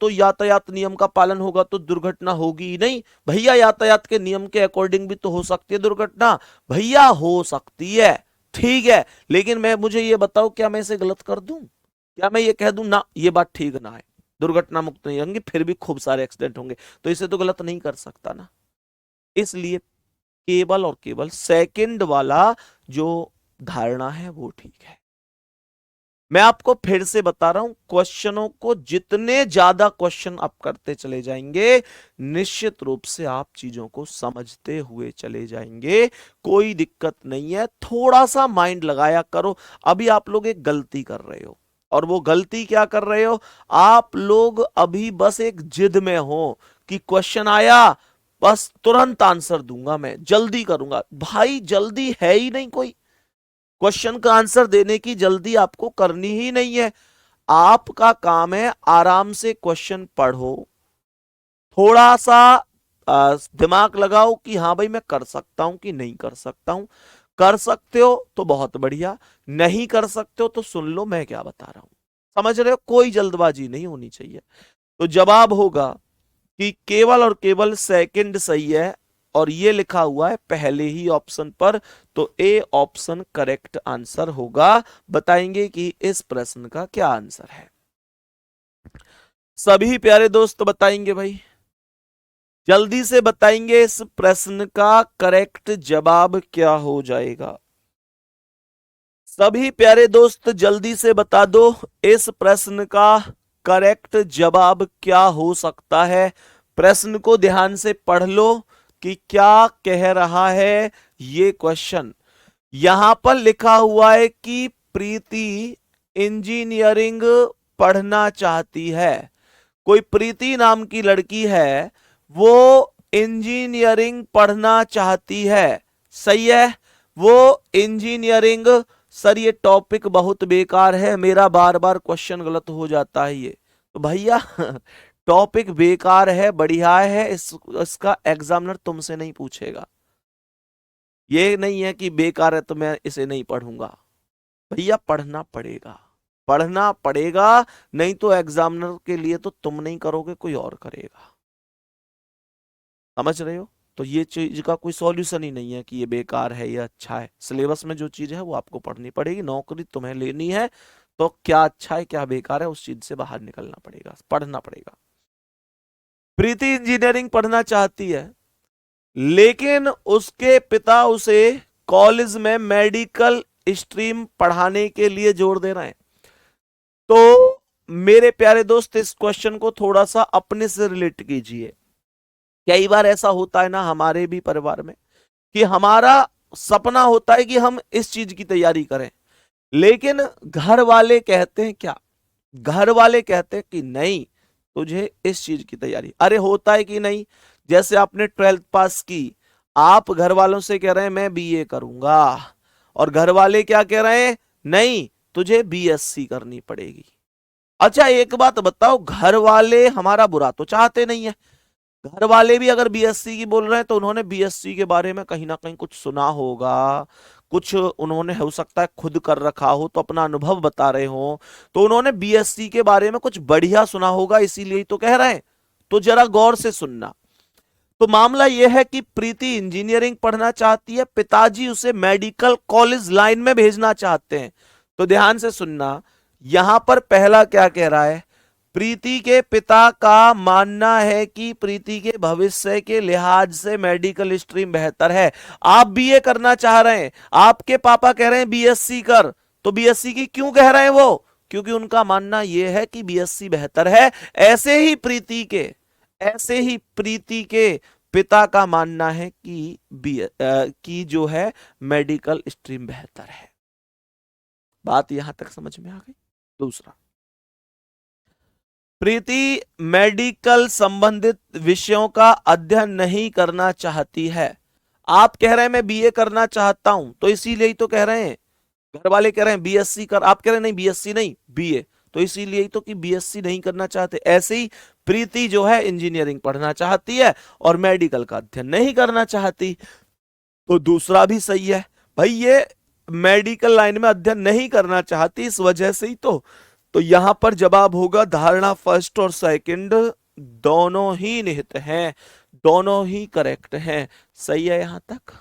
तो यातायात नियम का पालन होगा तो दुर्घटना होगी ही नहीं। भैया यातायात के नियम के अकॉर्डिंग भी तो हो सकती है दुर्घटना। भैया हो सकती है, ठीक है, लेकिन मुझे ये बताओ क्या मैं इसे गलत कर दूं? क्या मैं ये कह दूं ना ये बात ठीक ना है, दुर्घटना मुक्त नहीं होंगी, फिर भी खूब सारे एक्सीडेंट होंगे, तो इसे तो गलत नहीं कर सकता ना। इसलिए केवल और केवल सेकंड वाला जो धारणा है वो ठीक है। मैं आपको फिर से बता रहा हूं, क्वेश्चनों को जितने ज्यादा क्वेश्चन आप करते चले जाएंगे निश्चित रूप से आप चीजों को समझते हुए चले जाएंगे, कोई दिक्कत नहीं है। थोड़ा सा माइंड लगाया करो। अभी आप लोग एक गलती कर रहे हो, और वो गलती क्या कर रहे हो, आप लोग अभी बस एक जिद में हो कि क्वेश्चन आया बस तुरंत आंसर दूंगा, मैं जल्दी करूंगा। भाई जल्दी है ही नहीं कोई, क्वेश्चन का आंसर देने की जल्दी आपको करनी ही नहीं है। आपका काम है आराम से क्वेश्चन पढ़ो, थोड़ा सा दिमाग लगाओ कि हाँ भाई मैं कर सकता हूं कि नहीं कर सकता हूं। कर सकते हो तो बहुत बढ़िया, नहीं कर सकते हो तो सुन लो मैं क्या बता रहा हूं। समझ रहे हो, कोई जल्दबाजी नहीं होनी चाहिए। तो जवाब होगा कि केवल और केवल सेकंड सही है, और ये लिखा हुआ है पहले ही ऑप्शन पर, तो ए ऑप्शन करेक्ट आंसर होगा। बताएंगे कि इस प्रश्न का क्या आंसर है। सभी प्यारे दोस्त बताएंगे भाई, जल्दी से बताएंगे इस प्रश्न का करेक्ट जवाब क्या हो जाएगा। सभी प्यारे दोस्त जल्दी से बता दो इस प्रश्न का करेक्ट जवाब क्या हो सकता है। प्रश्न को ध्यान से पढ़ लो कि क्या कह रहा है ये क्वेश्चन। यहां पर लिखा हुआ है कि प्रीति इंजीनियरिंग पढ़ना चाहती है। कोई प्रीति नाम की लड़की है, वो इंजीनियरिंग पढ़ना चाहती है। सही है, वो इंजीनियरिंग। सर ये टॉपिक बहुत बेकार है, मेरा बार बार क्वेश्चन गलत हो जाता है ये। तो भैया टॉपिक बेकार है, बढ़िया है, इसका एग्जामिनर तुमसे नहीं पूछेगा। ये नहीं है कि बेकार है तो मैं इसे नहीं पढ़ूंगा। भैया पढ़ना पड़ेगा, पढ़ना पड़ेगा, नहीं तो एग्जामिनर के लिए तो तुम नहीं करोगे, कोई और करेगा। समझ रहे हो। तो ये चीज का कोई सॉल्यूशन ही नहीं है कि ये बेकार है ये अच्छा है। सिलेबस में जो चीज है वो आपको पढ़नी पड़ेगी, नौकरी तुम्हें लेनी है तो क्या अच्छा है क्या बेकार है उस चीज से बाहर निकलना पड़ेगा, पढ़ना पड़ेगा। प्रीति इंजीनियरिंग पढ़ना चाहती है, लेकिन उसके पिता उसे कॉलेज में मेडिकल स्ट्रीम पढ़ाने के लिए जोर दे रहे हैं। तो मेरे प्यारे दोस्त इस क्वेश्चन को थोड़ा सा अपने से रिलेट कीजिए। कई बार ऐसा होता है ना हमारे भी परिवार में कि हमारा सपना होता है कि हम इस चीज की तैयारी करें, लेकिन घर वाले कहते हैं क्या, घर वाले कहते हैं कि नहीं तुझे इस चीज की तैयारी। अरे होता है कि नहीं, जैसे आपने 12th पास की, आप घर वालों से कह रहे हैं मैं बीए करूंगा, और घर वाले क्या कह रहे हैं, नहीं तुझे बीएससी करनी पड़ेगी। अच्छा एक बात बताओ, घर वाले हमारा बुरा तो चाहते नहीं है। घर वाले भी अगर बीएससी की बोल रहे हैं तो उन्होंने बीएससी के बारे में कहीं ना कहीं कुछ सुना होगा, कुछ उन्होंने हो सकता है खुद कर रखा हो तो अपना अनुभव बता रहे हो, तो उन्होंने बीएससी के बारे में कुछ बढ़िया सुना होगा, इसीलिए तो कह रहे हैं। तो जरा गौर से सुनना। तो मामला यह है कि प्रीति इंजीनियरिंग पढ़ना चाहती है, पिताजी उसे मेडिकल कॉलेज लाइन में भेजना चाहते हैं। तो ध्यान से सुनना, यहां पर पहला क्या कह रहा है, प्रीति के पिता का मानना है कि प्रीति के भविष्य के लिहाज से मेडिकल स्ट्रीम बेहतर है। आप बीए करना चाह रहे हैं, आपके पापा कह रहे हैं बीएससी कर, तो बीएससी की क्यों कह रहे हैं वो, क्योंकि उनका मानना यह है कि बीएससी बेहतर है। ऐसे ही प्रीति के पिता का मानना है कि की जो है मेडिकल स्ट्रीम बेहतर है। बात यहां तक समझ में आ गई। दूसरा, प्रीति मेडिकल संबंधित विषयों का अध्ययन नहीं करना चाहती है। आप कह रहे हैं मैं बीए करना चाहता हूं, तो इसीलिए ही तो कह रहे हैं, घर वाले कह रहे हैं बीएससी कर, आप कह रहे हैं नहीं बीएससी नहीं बीए, तो इसीलिए ही तो कि बीएससी नहीं करना चाहते। ऐसे ही प्रीति जो है इंजीनियरिंग पढ़ना चाहती है और मेडिकल का अध्ययन नहीं करना चाहती। तो दूसरा भी सही है भाई, ये मेडिकल लाइन में अध्ययन नहीं करना चाहती इस वजह से ही तो यहां पर जवाब होगा धारणा फर्स्ट और सेकंड दोनों ही निहित हैं, दोनों ही करेक्ट हैं। सही है यहां तक,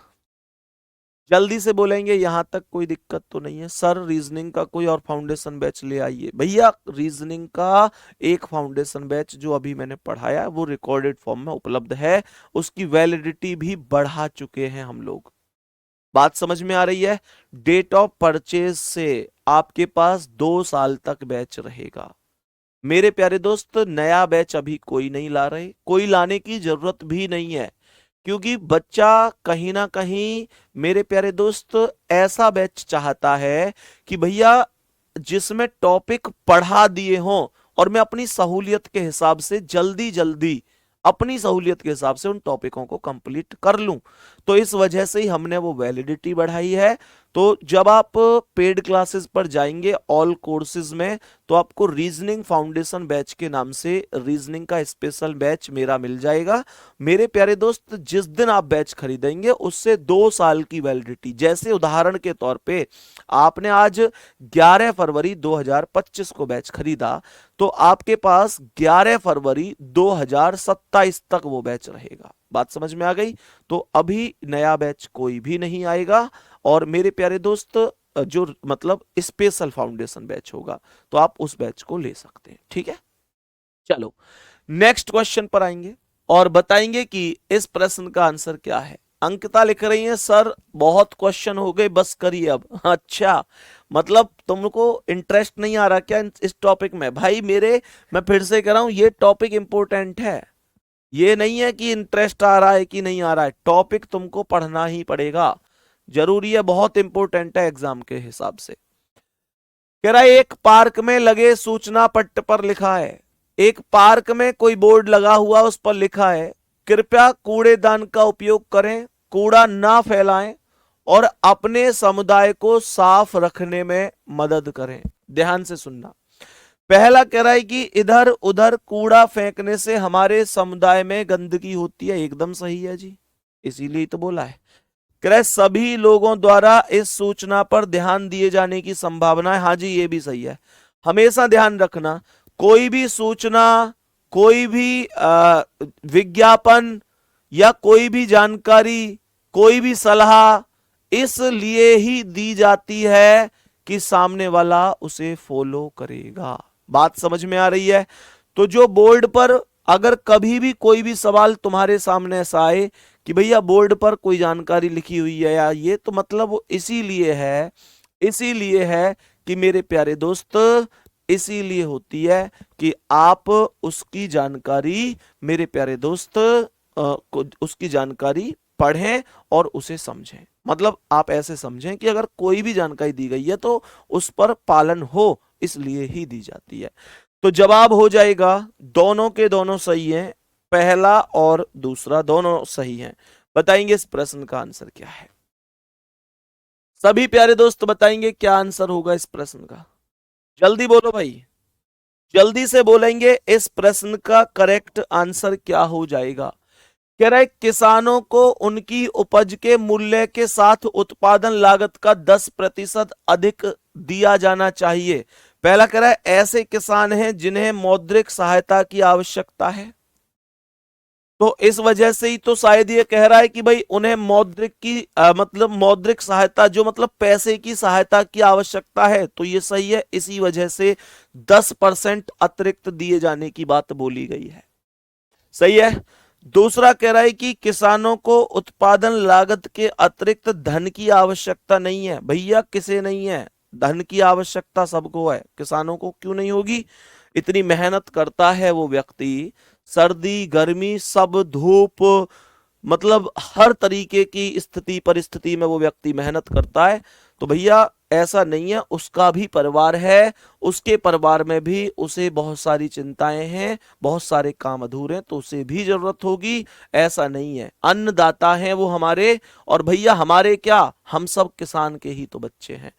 जल्दी से बोलेंगे यहां तक कोई दिक्कत तो नहीं है। सर रीजनिंग का कोई और फाउंडेशन बैच ले आइए। भैया रीजनिंग का एक फाउंडेशन बैच जो अभी मैंने पढ़ाया वो रिकॉर्डेड फॉर्म में उपलब्ध है, उसकी वैलिडिटी भी बढ़ा चुके हैं हम लोग। बात समझ में आ रही है। डेट ऑफ परचेज से आपके पास 2 साल तक बैच रहेगा। मेरे प्यारे दोस्त नया बैच अभी कोई नहीं ला रहे, कोई लाने की जरूरत भी नहीं है, क्योंकि बच्चा कहीं ना कहीं मेरे प्यारे दोस्त ऐसा बैच चाहता है कि भैया जिसमें टॉपिक पढ़ा दिए हों और मैं अपनी सहूलियत के हिसाब से जल्दी जल्दी अपनी सहूलियत के हिसाब से उन टॉपिकों को कंप्लीट कर लूं। तो इस वजह से ही हमने वो वैलिडिटी बढ़ाई है। तो जब आप पेड क्लासेस पर जाएंगे ऑल कोर्सेज में, तो आपको रीजनिंग फाउंडेशन बैच के नाम से रीजनिंग का स्पेशल बैच मेरा मिल जाएगा। मेरे प्यारे दोस्त, जिस दिन आप बैच खरीदेंगे उससे 2 साल की वैलिडिटी, जैसे उदाहरण के तौर पे आपने आज 11 फरवरी 2025 को बैच खरीदा, तो आपके पास 11 फरवरी 2027 तक वो बैच रहेगा। बात समझ में आ गई? तो अभी नया बैच कोई भी नहीं आएगा, और मेरे प्यारे दोस्त जो मतलब स्पेशल फाउंडेशन बैच होगा, तो आप उस बैच को ले सकते हैं। ठीक है, चलो नेक्स्ट क्वेश्चन पर आएंगे और बताएंगे कि इस प्रश्न का आंसर क्या है। अंकिता लिख रही है, सर बहुत क्वेश्चन हो गए, बस करिए अब। अच्छा, मतलब तुमको इंटरेस्ट नहीं आ रहा क्या इस टॉपिक में? भाई मेरे, मैं फिर से कह रहा हूं, ये टॉपिक इंपॉर्टेंट है। ये नहीं है कि इंटरेस्ट आ रहा है कि नहीं आ रहा है, टॉपिक तुमको पढ़ना ही पड़ेगा, जरूरी है, बहुत इंपॉर्टेंट है एग्जाम के हिसाब से। कह रहा है एक पार्क में लगे सूचना पट्ट पर लिखा है, एक पार्क में कोई बोर्ड लगा हुआ, उस पर लिखा है कृपया कूड़ेदान का उपयोग करें, कूड़ा ना फैलाएं और अपने समुदाय को साफ रखने में मदद करें। ध्यान से सुनना। पहला कह रहा है कि इधर उधर कूड़ा फेंकने से हमारे समुदाय में गंदगी होती है, एकदम सही है जी, इसीलिए तो बोला है। कह रहा है सभी लोगों द्वारा इस सूचना पर ध्यान दिए जाने की संभावना है। हाँ जी, ये भी सही है। हमेशा ध्यान रखना, कोई भी सूचना, कोई भी विज्ञापन या कोई भी जानकारी, कोई भी सलाह इसलिए ही दी जाती है कि सामने वाला उसे फॉलो करेगा। बात समझ में आ रही है? तो जो बोर्ड पर अगर कभी भी कोई भी सवाल तुम्हारे सामने ऐसा आए कि भैया बोर्ड पर कोई जानकारी लिखी हुई है या ये, तो मतलब वो इसीलिए है कि मेरे प्यारे दोस्त, इसीलिए होती है कि आप उसकी जानकारी, मेरे प्यारे दोस्त, उसकी जानकारी पढ़ें और उसे समझें। मतलब आप ऐसे समझें कि अगर कोई भी जानकारी दी गई है तो उस पर पालन हो, इसलिए ही दी जाती है। तो जवाब हो जाएगा, दोनों के दोनों सही हैं, पहला और दूसरा दोनों सही हैं। बताएंगे इस प्रश्न का आंसर क्या है? सभी प्यारे दोस्त बताएंगे क्या आंसर होगा इस प्रश्न का? जल्दी बोलो भाई, जल्दी से बोलेंगे इस प्रश्न का करेक्ट आंसर क्या हो जाएगा। कह रहा है किसानों को उनकी उपज के मूल्य के साथ उत्पादन लागत का 10% अधिक दिया जाना चाहिए। पहला कह रहा है ऐसे किसान हैं जिन्हें मौद्रिक सहायता की आवश्यकता है, तो इस वजह से ही तो शायद ये कह रहा है कि भाई उन्हें मौद्रिक की मतलब मौद्रिक सहायता, जो मतलब पैसे की सहायता की आवश्यकता है, तो ये सही है। इसी वजह से 10% अतिरिक्त दिए जाने की बात बोली गई है, सही है। दूसरा कह रहा है कि किसानों को उत्पादन लागत के अतिरिक्त धन की आवश्यकता नहीं है। भैया किसे नहीं है? धन की आवश्यकता सबको है, किसानों को क्यों नहीं होगी? इतनी मेहनत करता है वो व्यक्ति, सर्दी गर्मी सब, धूप, मतलब हर तरीके की स्थिति परिस्थिति में वो व्यक्ति मेहनत करता है। तो भैया ऐसा नहीं है, उसका भी परिवार है, उसके परिवार में भी उसे बहुत सारी चिंताएं हैं, बहुत सारे काम अधूरे हैं, तो उसे भी जरूरत होगी, ऐसा नहीं है। अन्नदाता हैं वो हमारे, और भैया हमारे क्या, हम सब किसान के ही तो बच्चे हैं।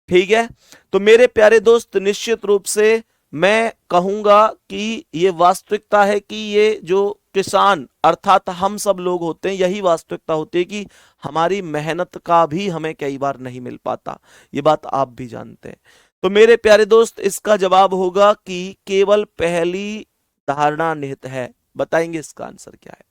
ठीक है, तो मेरे प्यारे दोस्त, निश्चित रूप से मैं कहूंगा कि ये वास्तविकता है कि ये जो किसान अर्थात हम सब लोग होते हैं, यही वास्तविकता होती है कि हमारी मेहनत का भी हमें कई बार नहीं मिल पाता, ये बात आप भी जानते हैं। तो मेरे प्यारे दोस्त, इसका जवाब होगा कि केवल पहली धारणा निहित है। बताएंगे इसका आंसर क्या है?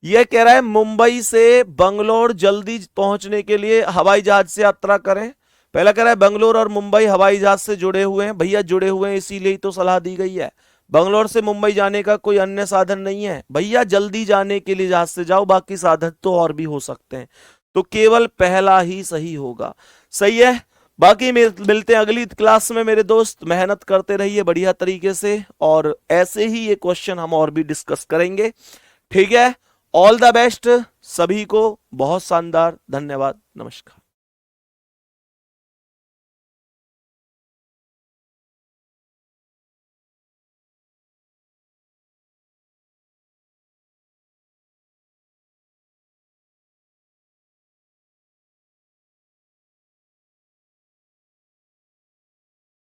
यह कह रहा है मुंबई से बंगलोर जल्दी पहुंचने के लिए हवाई जहाज से यात्रा करें। पहला कह रहा है बंगलोर और मुंबई हवाई जहाज से जुड़े हुए हैं। भैया जुड़े हुए हैं, इसीलिए तो सलाह दी गई है। बंगलोर से मुंबई जाने का कोई अन्य साधन नहीं है। भैया जल्दी जाने के लिए जहाज से जाओ, बाकी साधन तो और भी हो सकते हैं। तो केवल पहला ही सही होगा। सही है, बाकी मिलते हैं अगली क्लास में मेरे दोस्त। मेहनत करते रहिए बढ़िया तरीके से, और ऐसे ही ये क्वेश्चन हम और भी डिस्कस करेंगे। ठीक है, ऑल द बेस्ट सभी को, बहुत शानदार, धन्यवाद, नमस्कार।